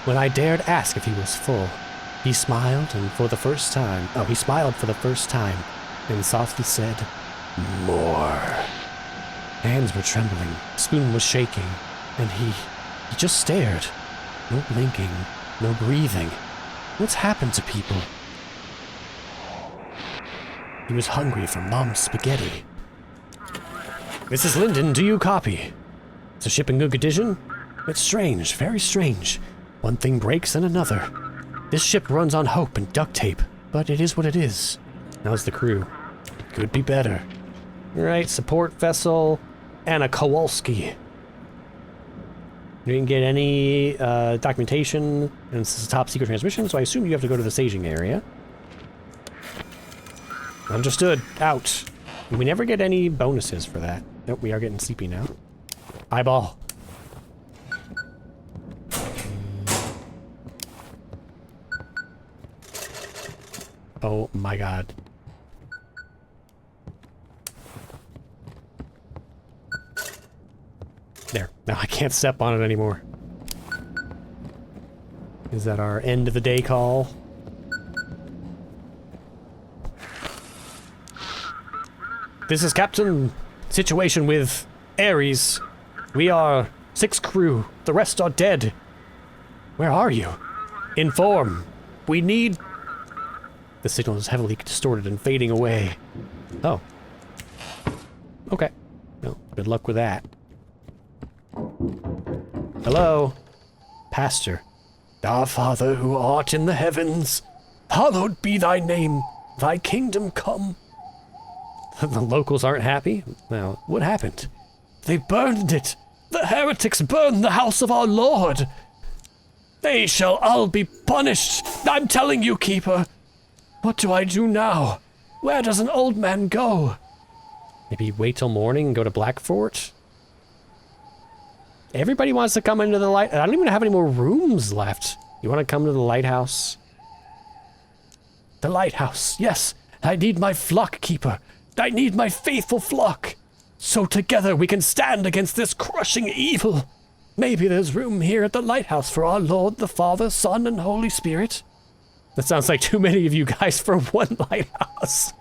When I dared ask if he was full, he smiled and for the first time, and softly said, "More." Hands were trembling, spoon was shaking, and he just stared. No blinking, no breathing. What's happened to people? He was hungry for Mom's spaghetti. Mrs. Linden, do you copy? Is the ship in good condition? It's strange, very strange. One thing breaks and another. This ship runs on hope and duct tape, but it is what it is. How's the crew? Could be better. Right, support vessel, Anna Kowalski. You didn't get any documentation, and this is a top secret transmission, so I assume you have to go to the staging area. Understood. Out. We never get any bonuses for that. Nope, we are getting sleepy now. Eyeball. Oh my god. There. Now I can't step on it anymore. Is that our end of the day call? This is Captain. Situation with Ares. We are 6 crew. The rest are dead. Where are you? Inform. We need... The signal is heavily distorted and fading away. Oh. Okay. Well, good luck with that. Hello? Pastor. Our Father who art in the heavens, hallowed be thy name. Thy kingdom come. The locals aren't happy? Well, what happened? They burned it. The heretics burned the house of our Lord. They shall all be punished. I'm telling you, Keeper. What do I do now? Where does an old man go? Maybe wait till morning and go to Blackfort? Everybody wants to come into the light. I don't even have any more rooms left. You want to come to the lighthouse? The lighthouse, yes. I need my flock, Keeper. I need my faithful flock. So together we can stand against this crushing evil. Maybe there's room here at the lighthouse for our Lord, the Father, Son, and Holy Spirit. That sounds like too many of you guys for one lighthouse.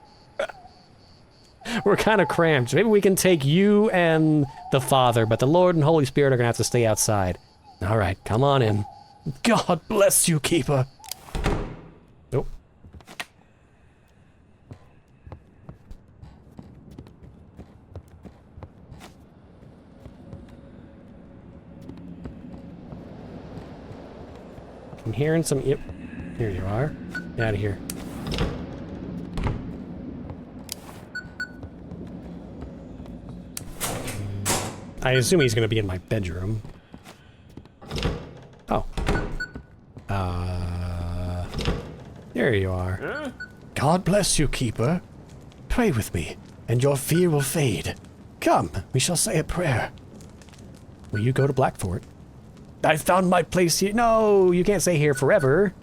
We're kind of cramped. Maybe we can take you and the Father, but the Lord and Holy Spirit are going to have to stay outside. All right, come on in. God bless you, Keeper. Nope. I'm hearing some... Yep. Here you are. Get out of here. I assume he's going to be in my bedroom. Oh. There you are. God bless you, Keeper. Pray with me, and your fear will fade. Come, we shall say a prayer. Will you go to Blackfort? I found my place here. No, you can't stay here forever.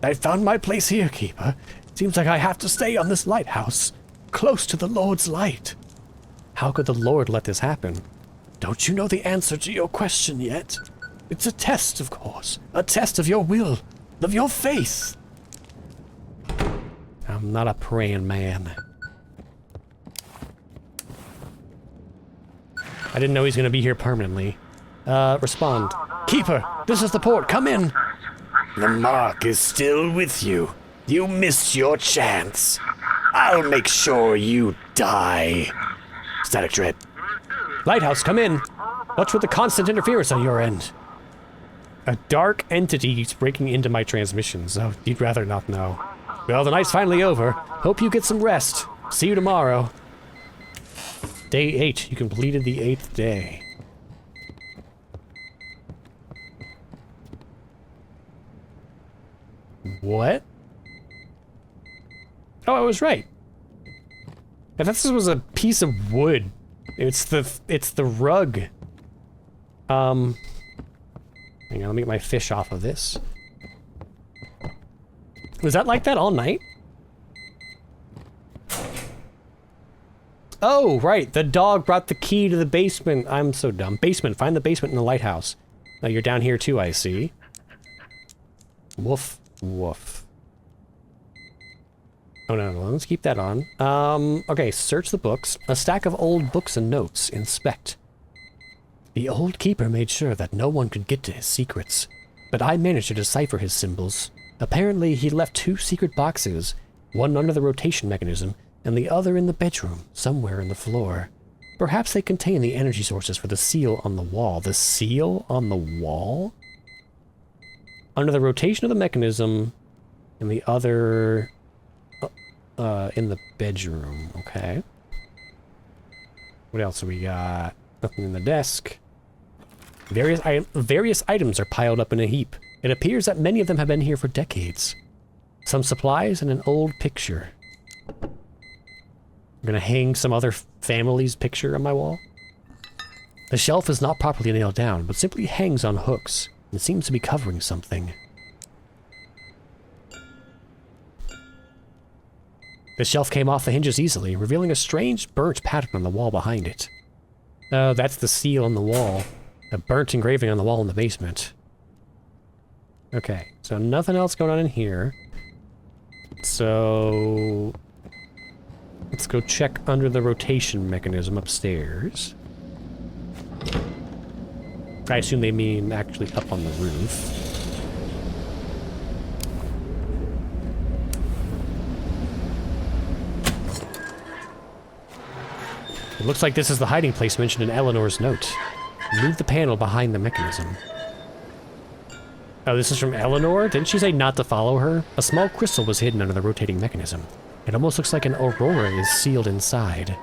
I found my place here, Keeper. Seems like I have to stay on this lighthouse, close to the Lord's light. How could the Lord let this happen? Don't you know the answer to your question yet? It's a test, of course. A test of your will, of your faith. I'm not a praying man. I didn't know he's going to be here permanently. Respond. Keeper, this is the port. Come in. The mark is still with you. You missed your chance. I'll make sure you die. Static Dread. Lighthouse, come in. What's with the constant interference on your end? A dark entity is breaking into my transmissions. Oh, you'd rather not know. Well, the night's finally over. Hope you get some rest. See you tomorrow. Day 8. You completed the 8th day. What? Oh, I was right. I thought this was a piece of wood. It's the rug. Hang on, let me get my fish off of this. Was that like that all night? Oh, right. The dog brought the key to the basement. I'm so dumb. Basement. Find the basement in the lighthouse. Oh, you're down here too, I see. Woof. Woof. Oh, no, let's keep that on. Okay, search the books. A stack of old books and notes. Inspect. The old keeper made sure that no one could get to his secrets, but I managed to decipher his symbols. Apparently, he left 2 secret boxes, one under the rotation mechanism, and the other in the bedroom, somewhere in the floor. Perhaps they contain the energy sources for the seal on the wall. The seal on the wall? Under the rotation of the mechanism, and the other... in the bedroom. Okay. What else have we got? Nothing in the desk. Various items are piled up in a heap. It appears that many of them have been here for decades. Some supplies and an old picture. I'm gonna hang some other family's picture on my wall. The shelf is not properly nailed down, but simply hangs on hooks. It seems to be covering something. The shelf came off the hinges easily, revealing a strange burnt pattern on the wall behind it. Oh, that's the seal on the wall. A burnt engraving on the wall in the basement. Okay, so nothing else going on in here. So... let's go check under the rotation mechanism upstairs. I assume they mean actually up on the roof. It looks like this is the hiding place mentioned in Eleanor's note. Move the panel behind the mechanism. Oh, this is from Eleanor? Didn't she say not to follow her? A small crystal was hidden under the rotating mechanism. It almost looks like an aurora is sealed inside.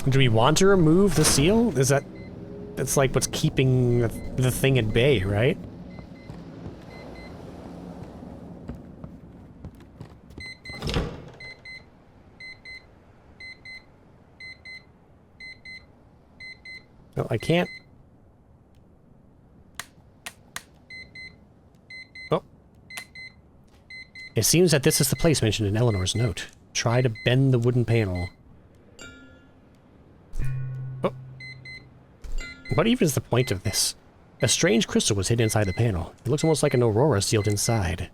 Do we want to remove the seal? Is that... That's like what's keeping the thing at bay, right? No, I can't. Oh. It seems that this is the place mentioned in Eleanor's note. Try to bend the wooden panel. Oh. What even is the point of this? A strange crystal was hidden inside the panel. It looks almost like an aurora sealed inside.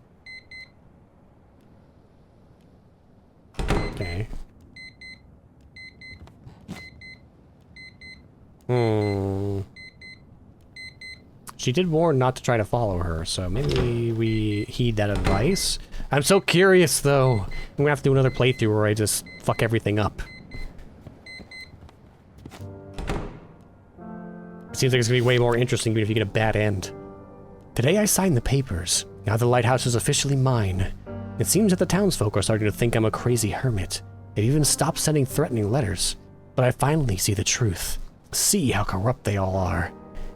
Okay. She did warn not to try to follow her, so maybe we heed that advice. I'm so curious, though. I'm gonna have to do another playthrough where I just fuck everything up. It seems like it's gonna be way more interesting even if you get a bad end. Today I signed the papers. Now the lighthouse is officially mine. It seems that the townsfolk are starting to think I'm a crazy hermit. They've even stopped sending threatening letters. But I finally see the truth. See how corrupt they all are.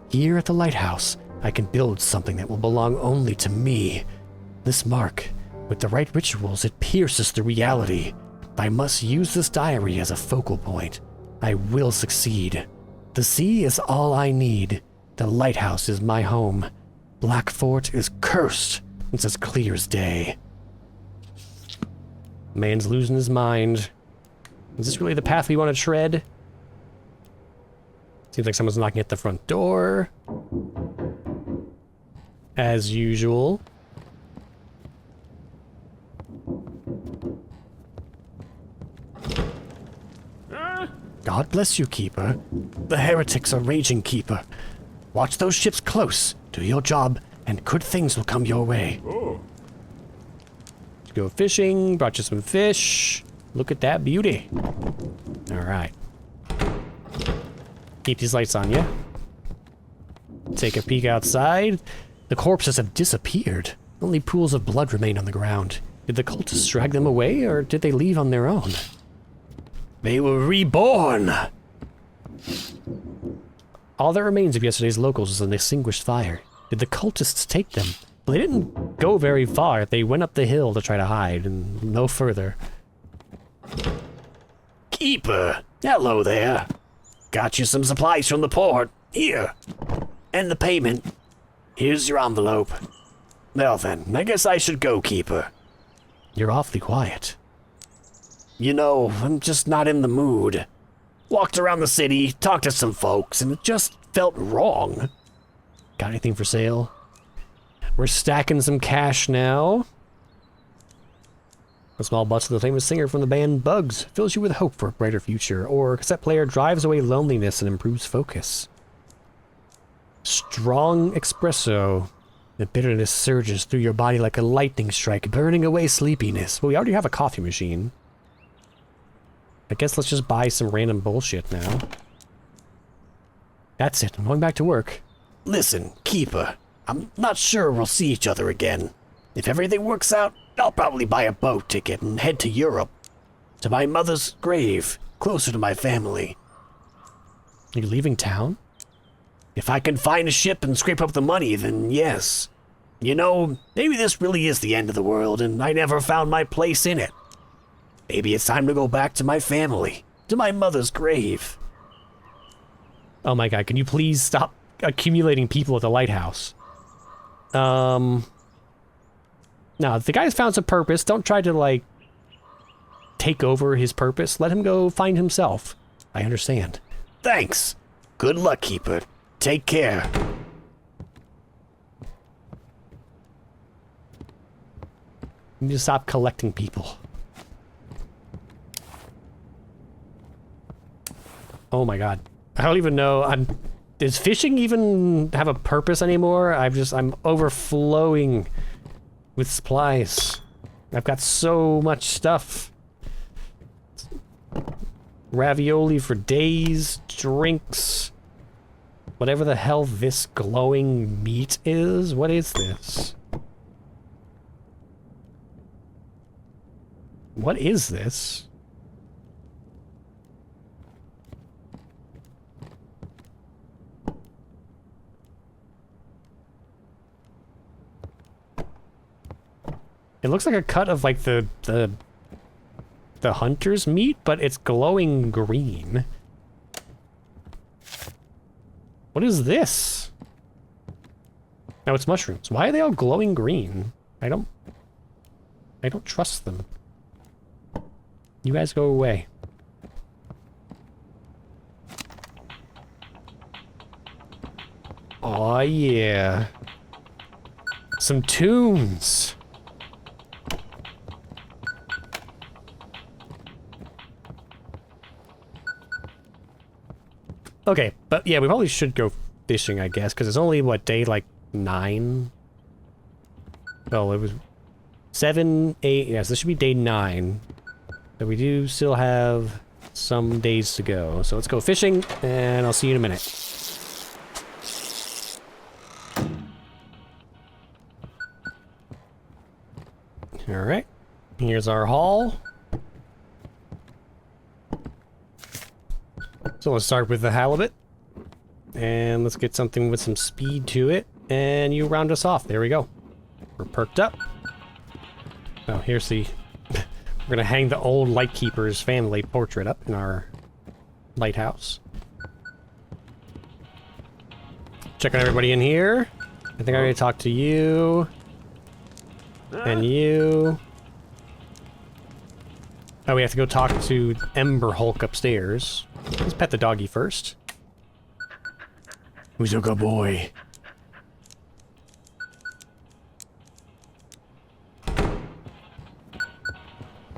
Here at the lighthouse, I can build something that will belong only to me. This mark, with the right rituals, it pierces through reality. I must use this diary as a focal point. I will succeed. The sea is all I need. The lighthouse is my home. Blackfort is cursed. It's as clear as day. Man's losing his mind. Is this really the path we want to tread? Seems like someone's knocking at the front door. As usual. God bless you, Keeper. The heretics are raging, Keeper. Watch those ships close. Do your job, and good things will come your way. Let's go fishing. Brought you some fish. Look at that beauty. Alright. Keep these lights on, yeah? Take a peek outside. The corpses have disappeared. Only pools of blood remain on the ground. Did the cultists drag them away, or did they leave on their own? They were reborn! All that remains of yesterday's locals is an extinguished fire. Did the cultists take them? Well, they didn't go very far. They went up the hill to try to hide, and no further. Keeper! Hello there! Got you some supplies from the port. Here. And the payment. Here's your envelope. Well then, I guess I should go, Keeper. You're awfully quiet. You know, I'm just not in the mood. Walked around the city, talked to some folks, and it just felt wrong. Got anything for sale? We're stacking some cash now. A small bust of the famous singer from the band Bugs fills you with hope for a brighter future, or cassette player drives away loneliness and improves focus. Strong espresso. The bitterness surges through your body like a lightning strike, burning away sleepiness. Well, we already have a coffee machine. I guess let's just buy some random bullshit now. That's it, I'm going back to work. Listen, Keeper, I'm not sure we'll see each other again. If everything works out, I'll probably buy a boat ticket and head to Europe. To my mother's grave, closer to my family. Are you leaving town? If I can find a ship and scrape up the money, then yes. You know, maybe this really is the end of the world and I never found my place in it. Maybe it's time to go back to my family, to my mother's grave. Oh my god, can you please stop accumulating people at the lighthouse? No, the guy's found some purpose. Don't try to, like, take over his purpose. Let him go find himself. I understand. Thanks. Good luck, Keeper. Take care. You need to stop collecting people. Oh my god. I don't even know. Does fishing even have a purpose anymore? I'm overflowing with supplies. I've got so much stuff. Ravioli for days, drinks, whatever the hell this glowing meat is. What is this? What is this? It looks like a cut of like the hunter's meat, but it's glowing green. What is this? No, it's mushrooms. Why are they all glowing green? I don't trust them. You guys go away. Aw, yeah. Some tunes. Okay, but yeah, we probably should go fishing, I guess, because it's only, what, day, like, 9? Oh, it was 7, 8, yes, this should be day 9. But we do still have some days to go. So let's go fishing, and I'll see you in a minute. Alright, here's our haul. So let's start with the halibut. And let's get something with some speed to it. And you round us off. There we go. We're perked up. Oh, here's the... We're gonna hang the old Lightkeeper's family portrait up in our lighthouse. Checking everybody in here. I think I already talked to you. And you. Oh, we have to go talk to Ember Hulk upstairs. Let's pet the doggy first. Who's a good boy?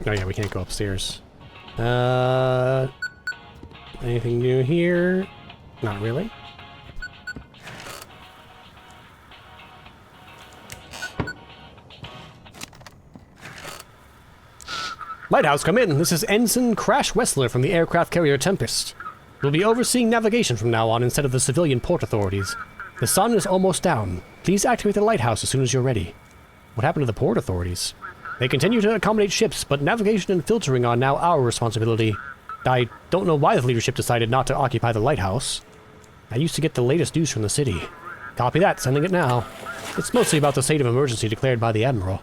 Oh yeah, we can't go upstairs. Anything new here? Not really. Lighthouse, come in. This is Ensign Crash Wessler from the aircraft carrier Tempest. We'll be overseeing navigation from now on instead of the civilian port authorities. The sun is almost down. Please activate the lighthouse as soon as you're ready. What happened to the port authorities? They continue to accommodate ships, but navigation and filtering are now our responsibility. I don't know why the leadership decided not to occupy the lighthouse. I used to get the latest news from the city. Copy that, sending it now. It's mostly about the state of emergency declared by the Admiral.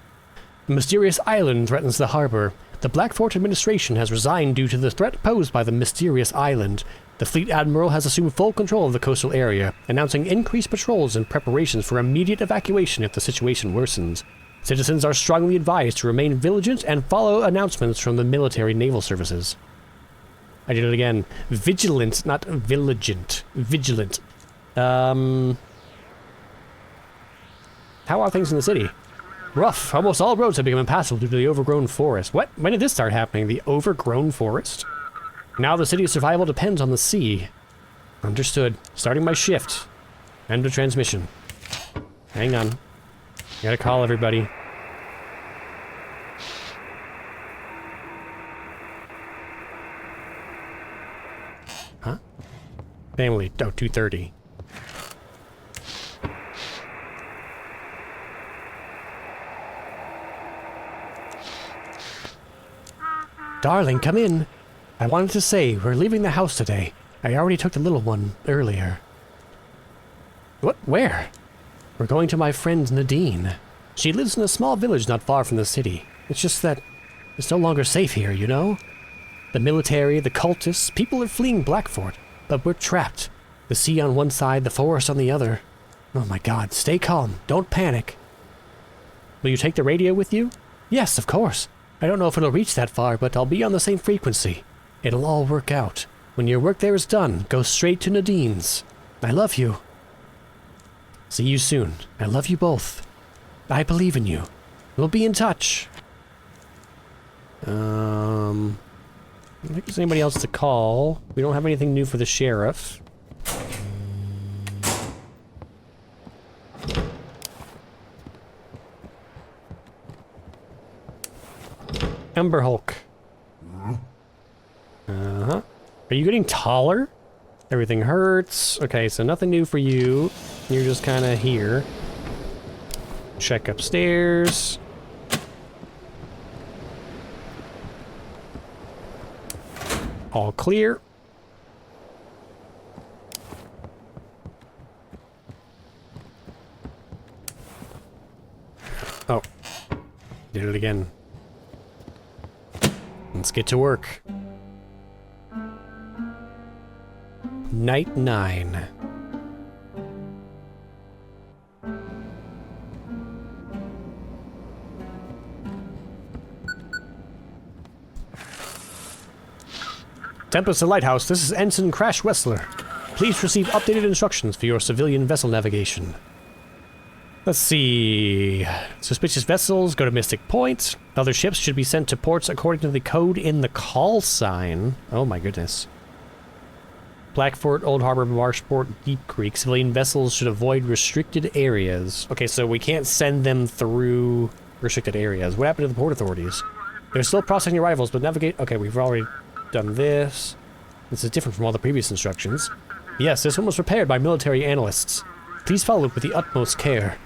A mysterious island threatens the harbor. The Blackfort administration has resigned due to the threat posed by the mysterious island. The Fleet Admiral has assumed full control of the coastal area, announcing increased patrols and preparations for immediate evacuation if the situation worsens. Citizens are strongly advised to remain vigilant and follow announcements from the military naval services. I did it again. Vigilant, not vigilant. Vigilant. How are things in the city? Rough. Almost all roads have become impassable due to the overgrown forest. What? When did this start happening? The overgrown forest? Now the city's survival depends on the sea. Understood. Starting my shift. End of transmission. Hang on. Gotta call everybody. Huh? Family. Oh, 2:30. Darling, come in. I wanted to say, we're leaving the house today. I already took the little one earlier. What? Where? We're going to my friend Nadine. She lives in a small village not far from the city. It's just that it's no longer safe here, you know? The military, the cultists, people are fleeing Blackfort, but we're trapped. The sea on one side, the forest on the other. Oh my god, stay calm. Don't panic. Will you take the radio with you? Yes, of course. I don't know if it'll reach that far, but I'll be on the same frequency. It'll all work out. When your work there is done, go straight to Nadine's. I love you. See you soon. I love you both. I believe in you. We'll be in touch. I don't think there's anybody else to call. We don't have anything new for the sheriff. Ember Hulk. Uh-huh. Are you getting taller? Everything hurts. Okay, so nothing new for you. You're just kind of here. Check upstairs. All clear. Oh. Did it again. Let's get to work. Night 9. Tempest to Lighthouse, this is Ensign Crash Wessler. Please receive updated instructions for your civilian vessel navigation. Let's see. Suspicious vessels go to Mystic Point. Other ships should be sent to ports according to the code in the call sign. Oh my goodness. Blackfort, Old Harbor, Marshport, Deep Creek. Civilian vessels should avoid restricted areas. Okay, so we can't send them through restricted areas. What happened to the port authorities? They're still processing arrivals, but navigate... Okay, we've already done this. This is different from all the previous instructions. Yes, this one was prepared by military analysts. Please follow it with the utmost care.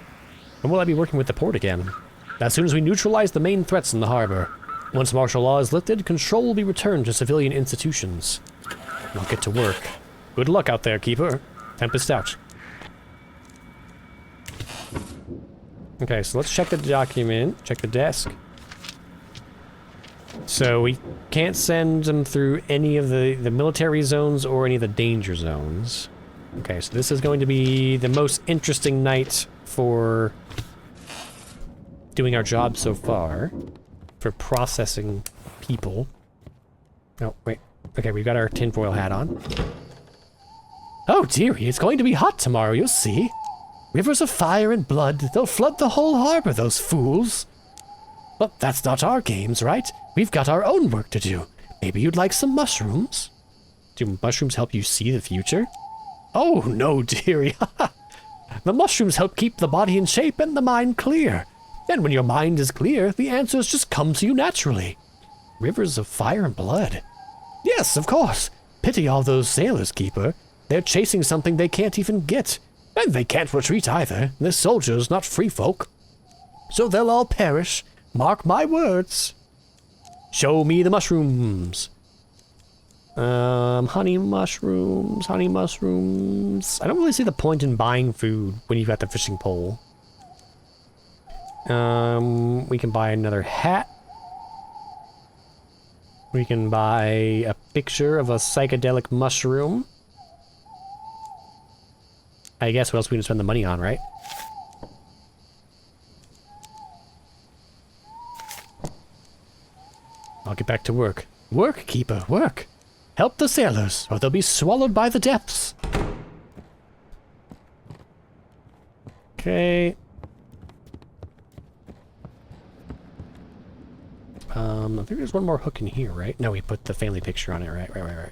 When will I be working with the port again? As soon as we neutralize the main threats in the harbor. Once martial law is lifted, control will be returned to civilian institutions. I'll get to work. Good luck out there, Keeper. Tempest out. Okay, so let's check the document. Check the desk. So we can't send them through any of the military zones or any of the danger zones. Okay, so this is going to be the most interesting night for doing our job so far. For processing people. Oh, wait. Okay, we've got our tinfoil hat on. Oh, dearie, it's going to be hot tomorrow, you'll see. Rivers of fire and blood, they'll flood the whole harbor, those fools. But that's not our games, right? We've got our own work to do. Maybe you'd like some mushrooms? Do mushrooms help you see the future? Oh, no, dearie. The mushrooms help keep the body in shape and the mind clear. And when your mind is clear, the answers just come to you naturally. Rivers of fire and blood. Yes, of course. Pity all those sailors, Keeper. They're chasing something they can't even get. And they can't retreat either. They're soldiers, not free folk. So they'll all perish. Mark my words. Show me the mushrooms. Honey mushrooms, honey mushrooms. I don't really see the point in buying food when you've got the fishing pole. We can buy another hat. We can buy a picture of a psychedelic mushroom. I guess what else we can spend the money on, right? I'll get back to work. Work, Keeper, work. Help the sailors, or they'll be swallowed by the depths. Okay. I think there's one more hook in here, right? No, we put the family picture on it, right.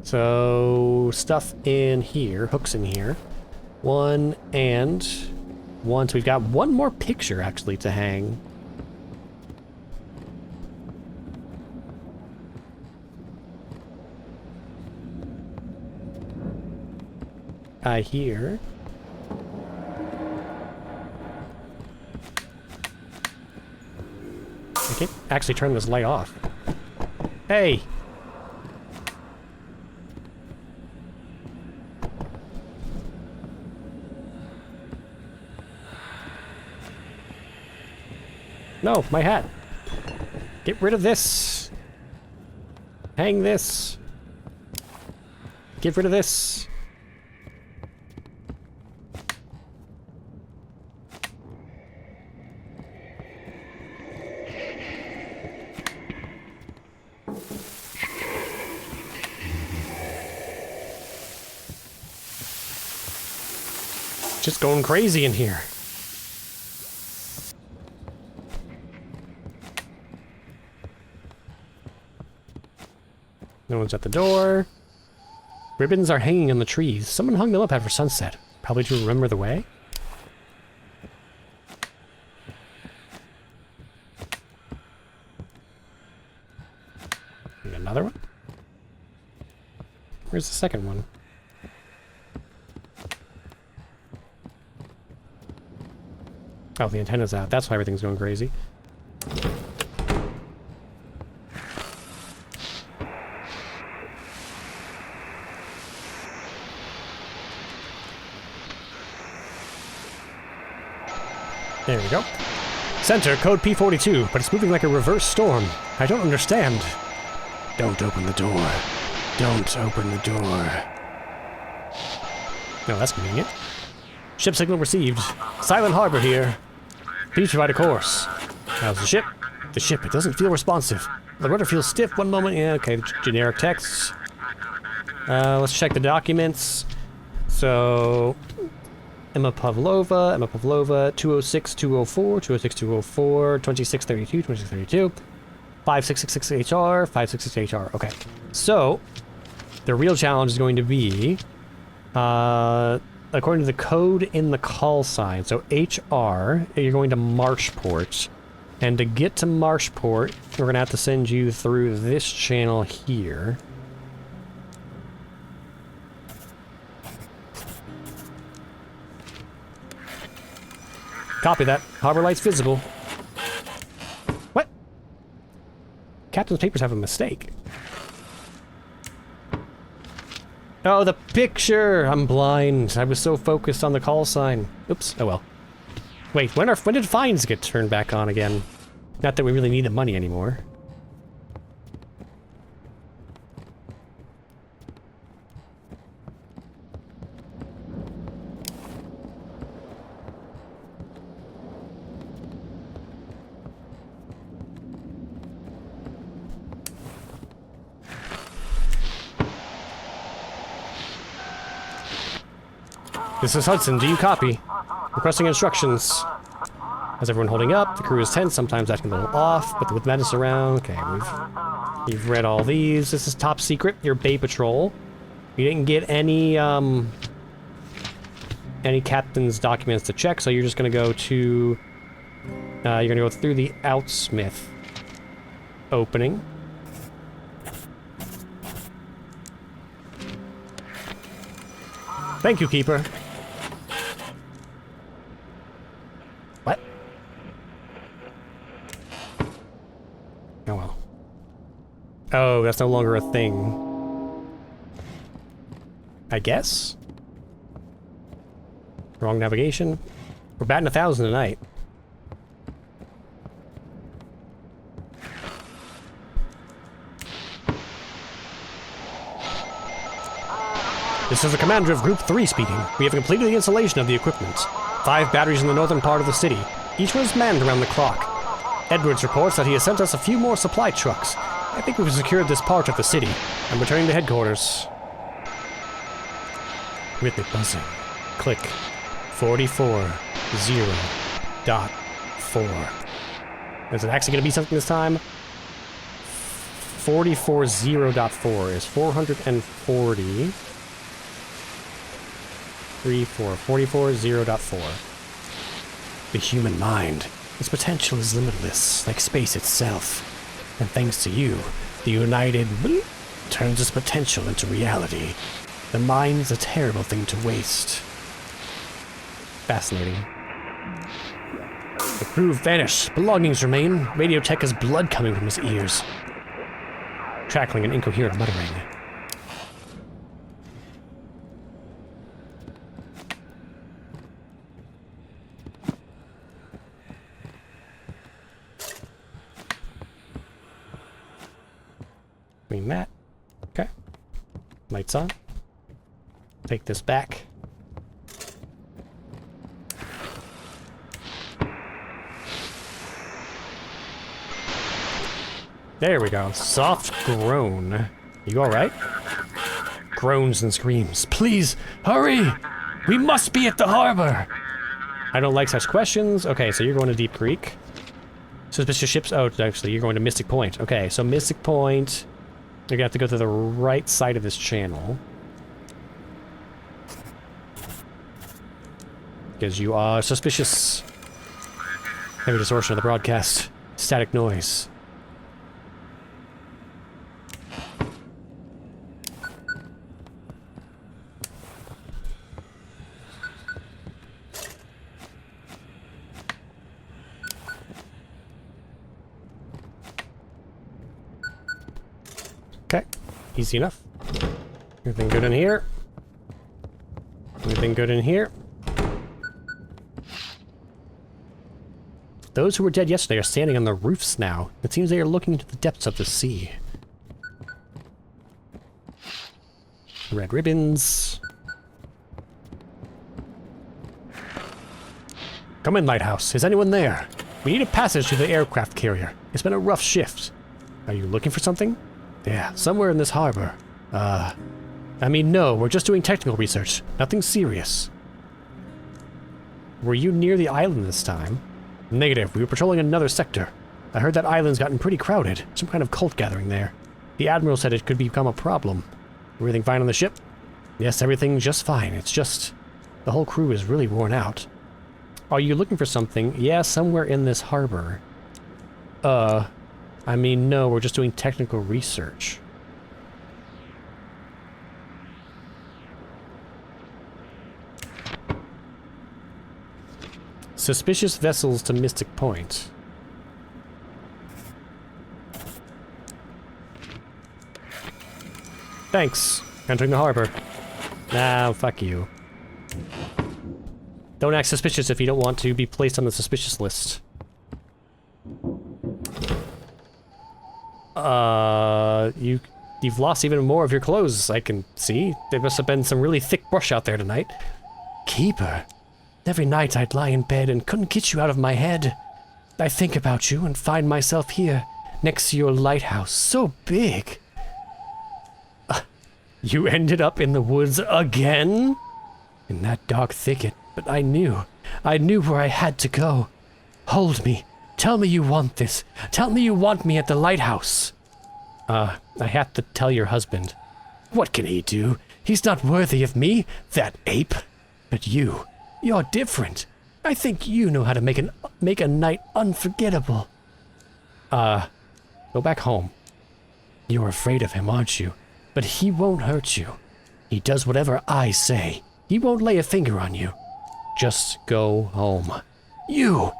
So, stuff in here, hooks in here. One and one, so we've got one more picture, actually, to hang. Here. I can't actually turn this light off. Hey! No, my hat. Get rid of this. Hang this. Get rid of this. Just going crazy in here. No one's at the door. Ribbons are hanging on the trees. Someone hung them up after sunset. Probably to remember the way. another one? Where's the second one? Oh, the antenna's out. That's why everything's going crazy. There we go. Center, code P42, but it's moving like a reverse storm. I don't understand. Don't open the door. Don't open the door. No, that's convenient. Ship signal received. Silent Harbor here. Please provide a course. How's the ship? The ship, it doesn't feel responsive. The rudder feels stiff one moment. Yeah, okay, generic text. Let's check the documents. So, Emma Pavlova, 206, 204, 206, 204, 2632, 2632, 5666HR, 5666HR. Okay, so the real challenge is going to be, according to the code in the call sign, so HR, you're going to Marshport. And to get to Marshport, we're going to have to send you through this channel here. Copy that. Harbor light's visible. What? Captain's papers have a mistake. Oh, the picture! I'm blind. I was so focused on the call sign. Oops. Oh well. Wait, when did fines get turned back on again? Not that we really need the money anymore. This is Hudson, do you copy? Requesting instructions. How's everyone holding up? The crew is tense, sometimes acting a little off, but with madness around. Okay, you've read all these. This is top secret, your Bay Patrol. You didn't get any captain's documents to check, so you're just gonna go to, you're gonna go through the Outsmith opening. Thank you, Keeper. What? Oh well. Oh, that's no longer a thing. I guess? Wrong navigation. We're batting 1,000 tonight. This is the commander of Group 3 speaking. We have completed the installation of the equipment. 5 batteries in the northern part of the city. Each one is manned around the clock. Edwards reports that he has sent us a few more supply trucks. I think we've secured this part of the city. I'm returning to headquarters. Rhythmic buzzing. Click. 44.0.4. Is it actually going to be something this time? 44.0.4 is 440. 44.0.4. The human mind. Its potential is limitless, like space itself. And thanks to you, the United turns its potential into reality. The mind's a terrible thing to waste. Fascinating. The crew vanished. Belongings remain. Radio tech has blood coming from his ears. Crackling and incoherent muttering. Clean that. Okay. Lights on. Take this back. There we go. Soft groan. You alright? Groans and screams. Please, hurry! We must be at the harbor! I don't like such questions. Okay, so you're going to Deep Creek. Suspicious ships. Oh, actually, you're going to Mystic Point. Okay, so Mystic Point. You're gonna have to go to the right side of this channel. Because you are suspicious. Heavy distortion of the broadcast. Static noise. Okay, easy enough. Everything good in here? Everything good in here? Those who were dead yesterday are standing on the roofs now. It seems they are looking into the depths of the sea. Red ribbons. Come in, Lighthouse. Is anyone there? We need a passage to the aircraft carrier. It's been a rough shift. Are you looking for something? Yeah, somewhere in this harbor. I mean, no, we're just doing technical research. Nothing serious. Were you near the island this time? Negative. We were patrolling another sector. I heard that island's gotten pretty crowded. Some kind of cult gathering there. The Admiral said it could become a problem. Everything fine on the ship? Yes, everything's just fine. It's just... the whole crew is really worn out. Are you looking for something? Yeah, somewhere in this harbor. I mean, no, we're just doing technical research. Suspicious vessels to Mystic Point. Thanks. Entering the harbor. Nah, fuck you. Don't act suspicious if you don't want to be placed on the suspicious list. You've lost even more of your clothes, I can see. There must have been some really thick brush out there tonight. Keeper. Every night I'd lie in bed and couldn't get you out of my head. I think about you and find myself here, next to your lighthouse, so big. You ended up in the woods again? In that dark thicket, but I knew where I had to go. Hold me. Tell me you want this. Tell me you want me at the lighthouse. I have to tell your husband. What can he do? He's not worthy of me, that ape. But you're different. I think you know how to make a night unforgettable. Go back home. You're afraid of him, aren't you? But he won't hurt you. He does whatever I say. He won't lay a finger on you. Just go home. You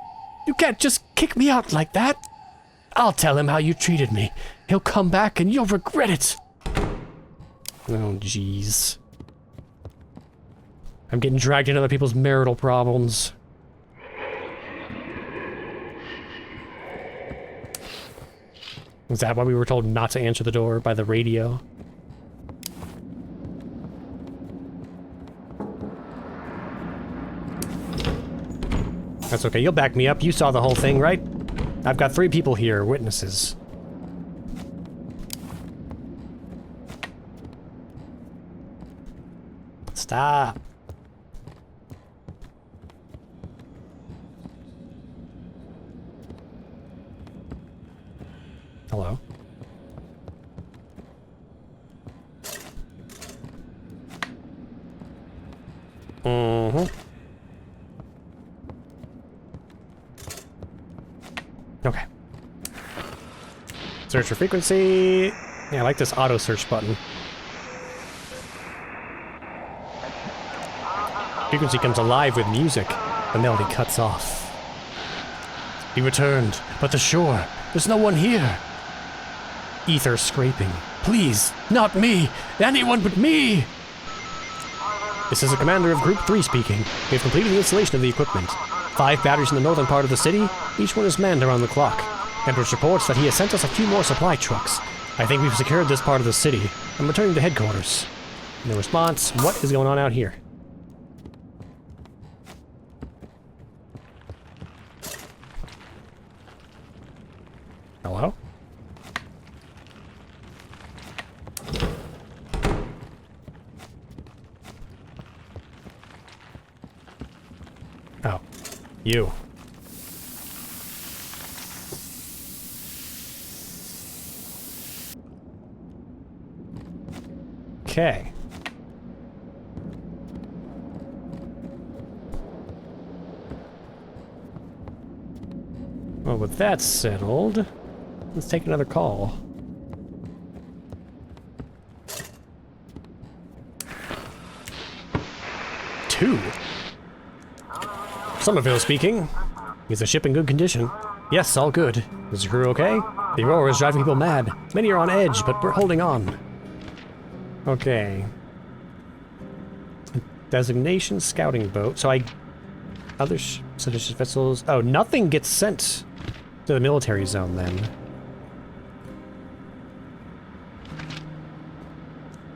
can't just kick me out like that. I'll tell him how you treated me. He'll come back and you'll regret it. Oh, jeez. I'm getting dragged into other people's marital problems. Is that why we were told not to answer the door by the radio? That's okay, you'll back me up. You saw the whole thing, right? I've got 3 people here, witnesses. Stop. Hello? Mm-hmm. Okay. Search for frequency. Yeah, I like this auto search button. Frequency comes alive with music. The melody cuts off. He returned, but the shore, there's no one here. Ether scraping. Please, not me! Anyone but me! This is the commander of Group 3 speaking. We have completed the installation of the equipment. 5 batteries in the northern part of the city. Each one is manned around the clock. Edwards reports that he has sent us a few more supply trucks. I think we've secured this part of the city. I'm returning to headquarters. No response. What is going on out here? Hello? Oh. You. Okay. Well, with that settled, let's take another call. Two. Somerville speaking. Is the ship in good condition? Yes, all good. Is the crew okay? The Aurora is driving people mad. Many are on edge, but we're holding on. Okay. Designation scouting boat. So other seditious vessels. Oh, nothing gets sent to the military zone then.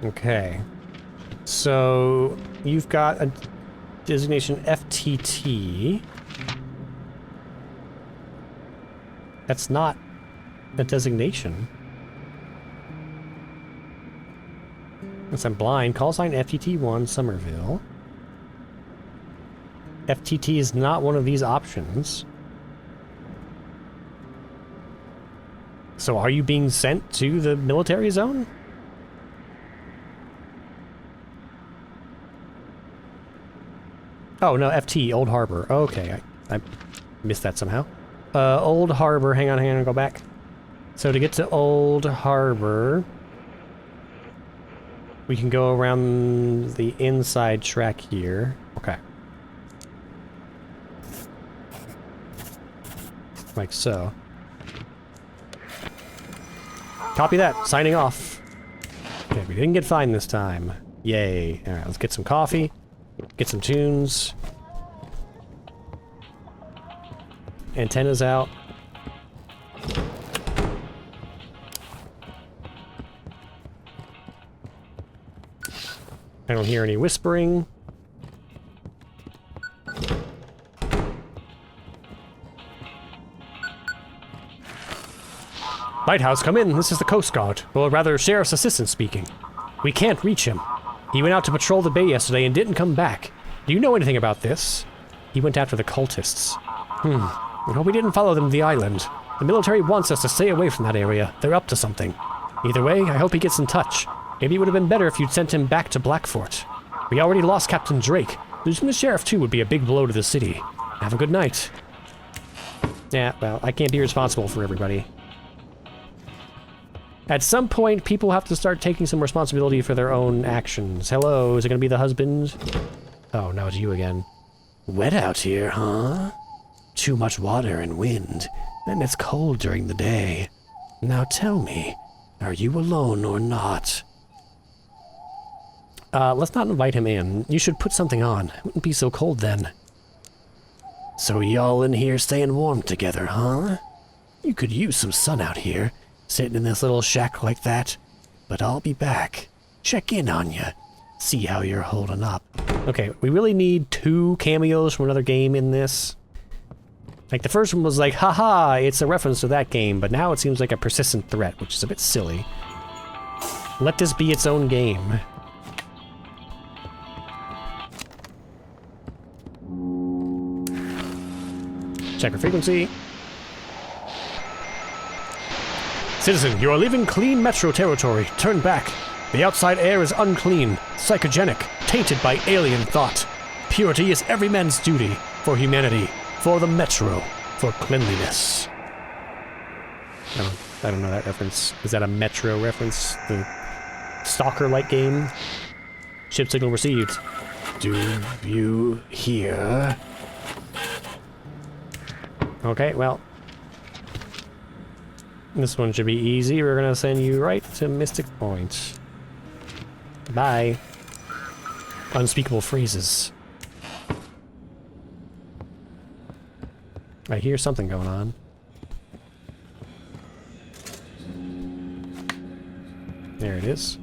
Okay. So you've got a designation FTT. That's not a designation. Unless I'm blind. Call sign FTT1 Somerville. FTT is not one of these options. So are you being sent to the military zone? Oh, no, FT, Old Harbor. Okay, I missed that somehow. Old Harbor, hang on, go back. So to get to Old Harbor, we can go around the inside track here. Okay. Like so. Copy that, signing off. Okay, we didn't get fined this time. Yay. Alright, let's get some coffee. Get some tunes. Antennas out. I don't hear any whispering. Lighthouse, come in. This is the Coast Guard. Or rather, Sheriff's Assistant speaking. We can't reach him. He went out to patrol the bay yesterday and didn't come back. Do you know anything about this? He went after the cultists. Well, we didn't follow them to the island. The military wants us to stay away from that area. They're up to something. Either way, I hope he gets in touch. Maybe it would have been better if you'd sent him back to Blackfort. We already lost Captain Drake. Losing the sheriff, too, would be a big blow to the city. Have a good night. Yeah, well, I can't be responsible for everybody. At some point, people have to start taking some responsibility for their own actions. Hello, is it gonna be the husband? Oh, no, it's you again. Wet out here, huh? Too much water and wind, and it's cold during the day. Now tell me, are you alone or not? Let's not invite him in. You should put something on. It wouldn't be so cold then. So y'all in here staying warm together, huh? You could use some sun out here, sitting in this little shack like that. But I'll be back. Check in on you. See how you're holding up. Okay, we really need 2 cameos from another game in this. Like, the first one was like, haha, it's a reference to that game, but now it seems like a persistent threat, which is a bit silly. Let this be its own game. Checker frequency. Citizen, you are leaving clean metro territory. Turn back. The outside air is unclean, psychogenic, tainted by alien thought. Purity is every man's duty, for humanity, for the metro, for cleanliness. I don't know that reference. Is that a metro reference? The Stalker-like game? Ship signal received. Do you hear? Okay, well. This one should be easy. We're gonna send you right to Mystic Point. Bye. Unspeakable phrases. I hear something going on. There it is.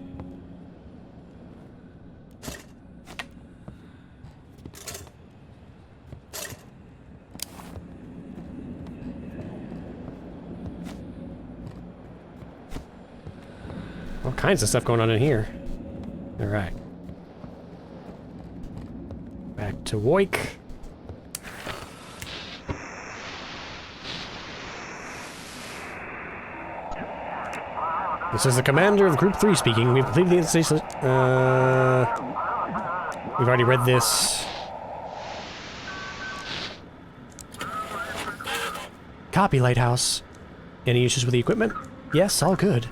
All kinds of stuff going on in here. All right. Back to Woik. This is the commander of Group 3 speaking. We've completed the installation. We've already read this. Copy, Lighthouse. Any issues with the equipment? Yes, all good.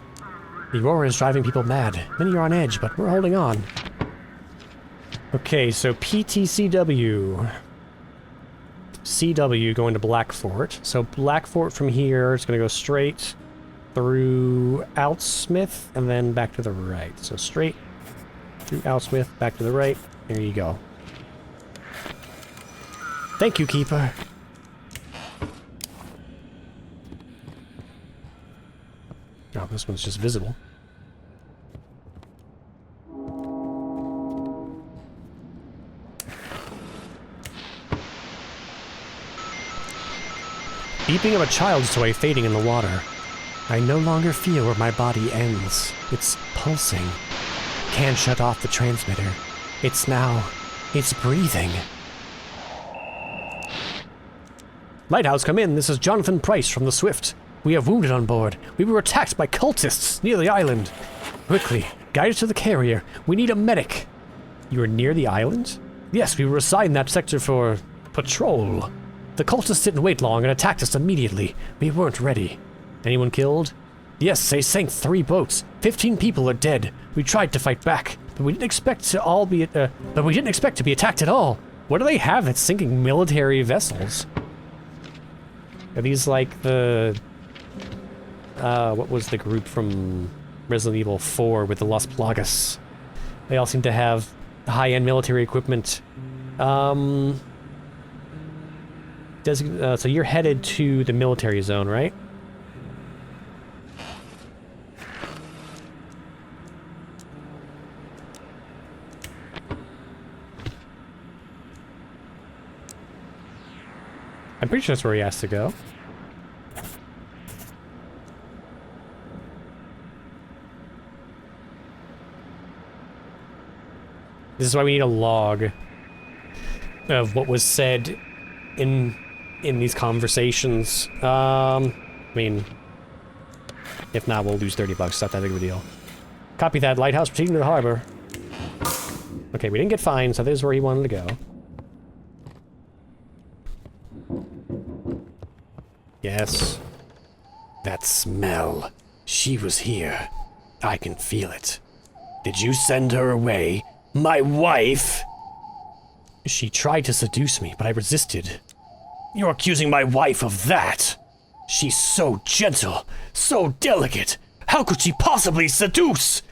The Aurora is driving people mad. Many are on edge, but we're holding on. Okay, so PTCW. CW going to Blackfort. So Blackfort from here is going to go straight through Outsmith and then back to the right. So straight through Outsmith, back to the right. There you go. Thank you, Keeper. Oh, this one's just visible. Beeping of a child's toy fading in the water. I no longer feel where my body ends. It's pulsing. Can't shut off the transmitter. It's breathing. Lighthouse, come in. This is Jonathan Price from the Swift. We have wounded on board. We were attacked by cultists near the island. Quickly, guide us to the carrier. We need a medic. You are near the island? Yes, we were assigned that sector for patrol. The cultists didn't wait long and attacked us immediately. We weren't ready. Anyone killed? Yes, they sank 3 boats. 15 people are dead. We tried to fight back, but we didn't expect to be attacked at all. What do they have that's sinking military vessels? Are these like the what was the group from Resident Evil 4 with the Las Plagas? They all seem to have high-end military equipment. So you're headed to the military zone, right? I'm pretty sure that's where he has to go. This is why we need a log of what was said in these conversations. I mean, if not, we'll lose $30. It's not that big of a deal. Copy that. Lighthouse proceeding to the harbor. Okay, we didn't get fined, so this is where he wanted to go. Yes. That smell. She was here. I can feel it. Did you send her away? My wife? She tried to seduce me, but I resisted. You're accusing my wife of that? She's so gentle, so delicate. How could she possibly seduce?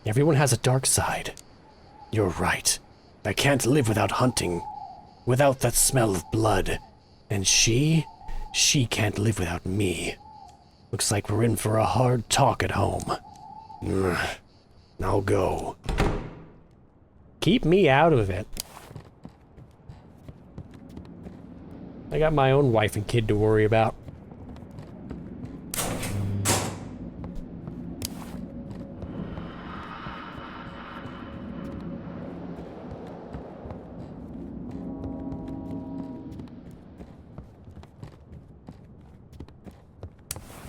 Everyone has a dark side. You're right. I can't live without hunting, without that smell of blood. And she can't live without me. Looks like we're in for a hard talk at home. I'll go. Keep me out of it. I got my own wife and kid to worry about.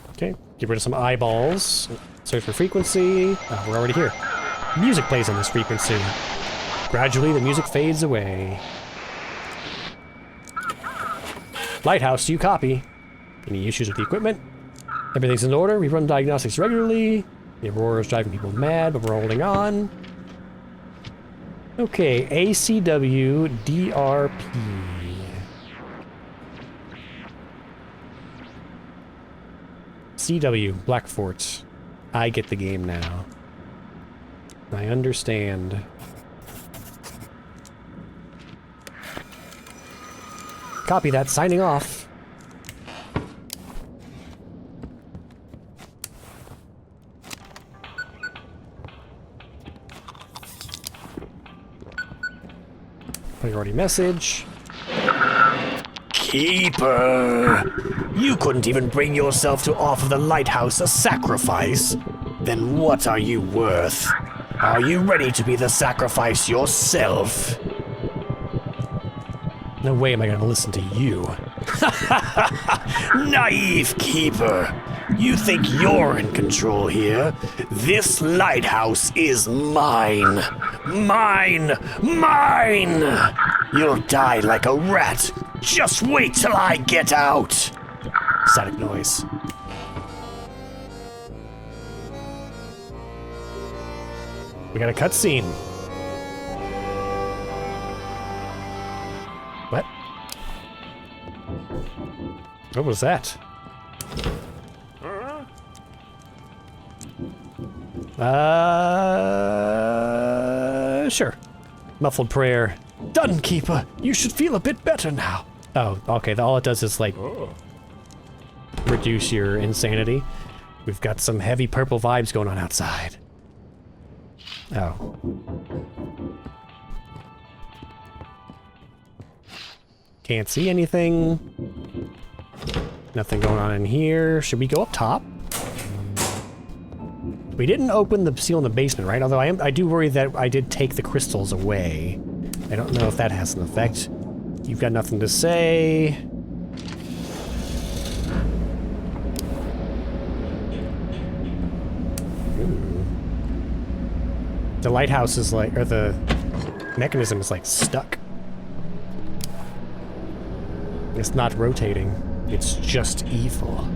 Okay, get rid of some eyeballs. Search for frequency. Oh, we're already here. Music plays on this frequency. Gradually, the music fades away. Lighthouse, do you copy? Any issues with the equipment? Everything's in order. We run diagnostics regularly. The Aurora is driving people mad, but we're holding on. Okay, ACW DRP. CW, Blackfort. I get the game now. I understand. Copy that, signing off. Priority message. Keeper! You couldn't even bring yourself to offer the Lighthouse a sacrifice. Then what are you worth? Are you ready to be the sacrifice yourself? No way am I gonna listen to you. Naive Keeper! You think you're in control here? This Lighthouse is mine! Mine! Mine! You'll die like a rat! Just wait till I get out! Static noise. We got a cutscene. What? What was that? Sure. Muffled prayer. Done, Keeper. You should feel a bit better now. Oh, okay. All it does is, like, reduce your insanity. We've got some heavy purple vibes going on outside. Oh. Can't see anything. Nothing going on in here. Should we go up top? We didn't open the seal in the basement, right? Although I do worry that I did take the crystals away. I don't know if that has an effect. You've got nothing to say. Ooh. The lighthouse is like, or the mechanism is like stuck. It's not rotating. It's just evil.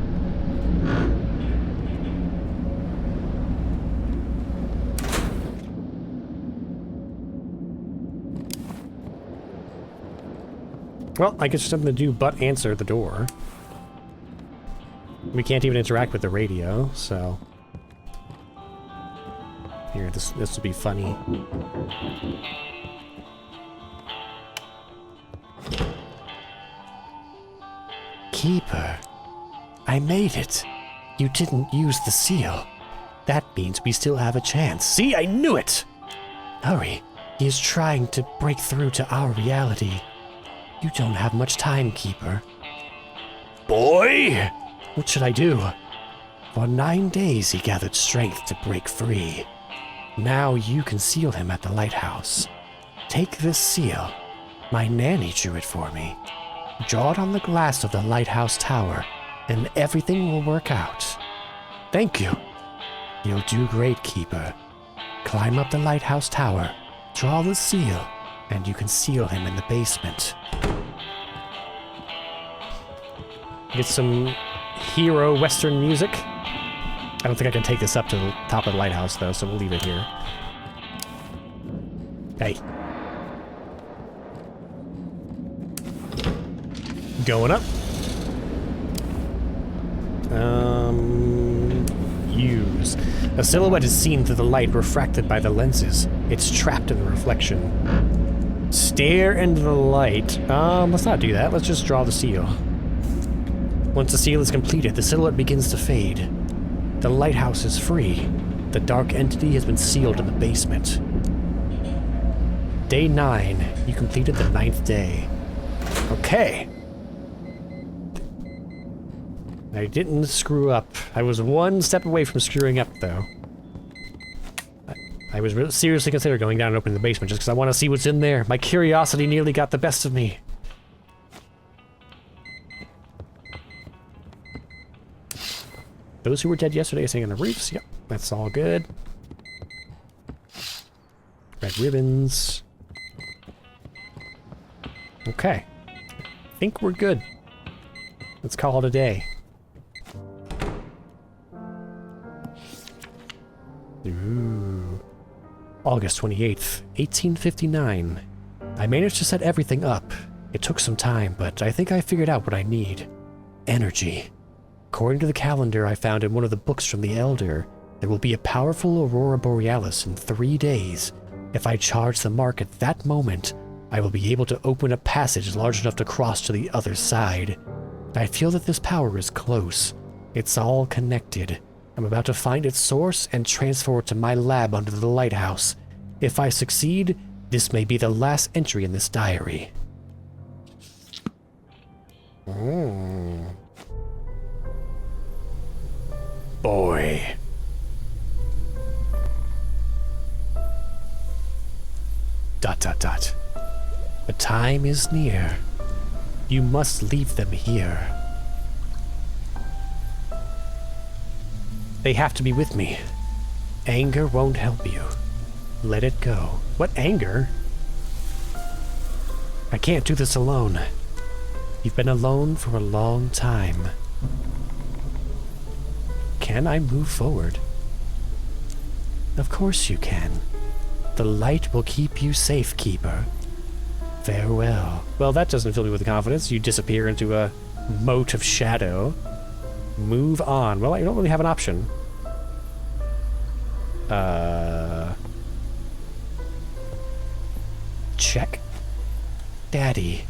Well, I guess there's something to do but answer the door. We can't even interact with the radio, so... Here, this will be funny. Keeper, I made it. You didn't use the seal. That means we still have a chance. See, I knew it! Hurry, he is trying to break through to our reality. You don't have much time, Keeper. Boy! What should I do? For 9 days he gathered strength to break free. Now you can seal him at the lighthouse. Take this seal. My nanny drew it for me. Draw it on the glass of the lighthouse tower, and everything will work out. Thank you. You'll do great, Keeper. Climb up the lighthouse tower, draw the seal, and you can seal him in the basement. Get some hero western music. I don't think I can take this up to the top of the lighthouse, though, so we'll leave it here. Hey. Going up. Use. A silhouette is seen through the light refracted by the lenses. It's trapped in the reflection. Stare into the light. Let's not do that. Let's just draw the seal. Once the seal is completed, the silhouette begins to fade. The lighthouse is free. The dark entity has been sealed in the basement. Day 9. You completed the 9th day. Okay. I didn't screw up. I was one step away from screwing up, though. I was really seriously considering going down and opening the basement just because I want to see what's in there. My curiosity nearly got the best of me. Those who were dead yesterday are sitting on the roofs. Yep, that's all good. Red ribbons. Okay. I think we're good. Let's call it a day. Ooh. August 28th, 1859. I managed to set everything up. It took some time, but I think I figured out what I need. Energy. According to the calendar I found in one of the books from the Elder, there will be a powerful aurora borealis in 3 days. If I charge the mark at that moment, I will be able to open a passage large enough to cross to the other side. I feel that this power is close. It's all connected. I'm about to find its source and transfer it to my lab under the lighthouse. If I succeed, this may be the last entry in this diary. Boy. Dot dot dot. The time is near. You must leave them here. They have to be with me. Anger won't help you. Let it go. What anger? I can't do this alone. You've been alone for a long time. Can I move forward? Of course you can. The light will keep you safe, Keeper. Farewell. Well, that doesn't fill me with confidence. You disappear into a moat of shadow. Move on. Well, I don't really have an option. Check. Daddy.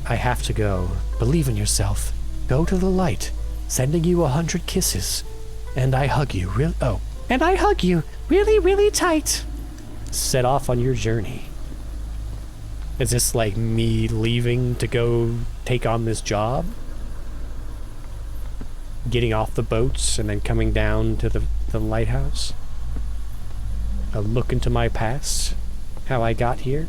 I have to go. Believe in yourself. Go to the light. Sending you 100 kisses. And I hug you and I hug you really, really tight. Set off on your journey. Is this like me leaving to go take on this job? Getting off the boats and then coming down to the lighthouse? A look into my past? How I got here?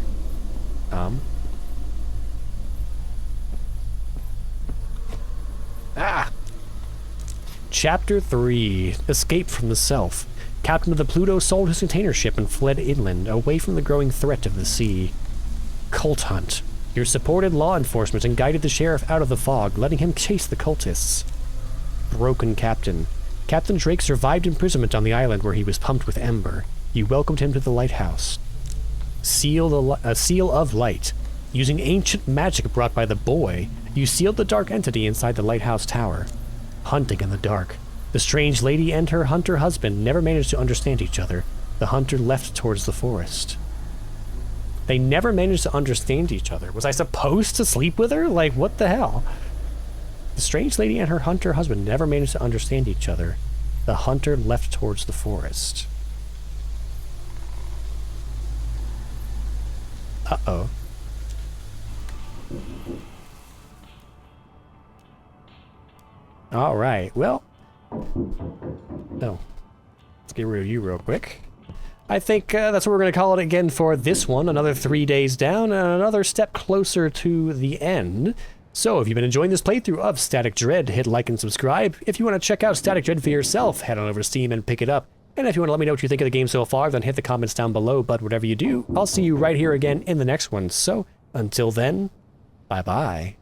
Chapter 3. Escape from the Self. Captain of the Pluto sold his container ship and fled inland, away from the growing threat of the sea. Cult hunt. You supported law enforcement and guided the sheriff out of the fog, letting him chase the cultists. Broken captain. Captain Drake survived imprisonment on the island where he was pumped with ember. You welcomed him to the lighthouse. Seal of light. Using ancient magic brought by the boy, you sealed the dark entity inside the lighthouse tower. Hunting in the dark. The strange lady and her hunter husband never managed to understand each other. The hunter left towards the forest. They never managed to understand each other. Was I supposed to sleep with her? Like, what the hell? The strange lady and her hunter husband never managed to understand each other. The hunter left towards the forest. Uh-oh. Alright, well... No. Let's get rid of you real quick. I think that's what we're going to call it again for this one. Another 3 days down and another step closer to the end. So if you've been enjoying this playthrough of Static Dread, hit like and subscribe. If you want to check out Static Dread for yourself, head on over to Steam and pick it up. And if you want to let me know what you think of the game so far, then hit the comments down below. But whatever you do, I'll see you right here again in the next one. So until then, bye-bye.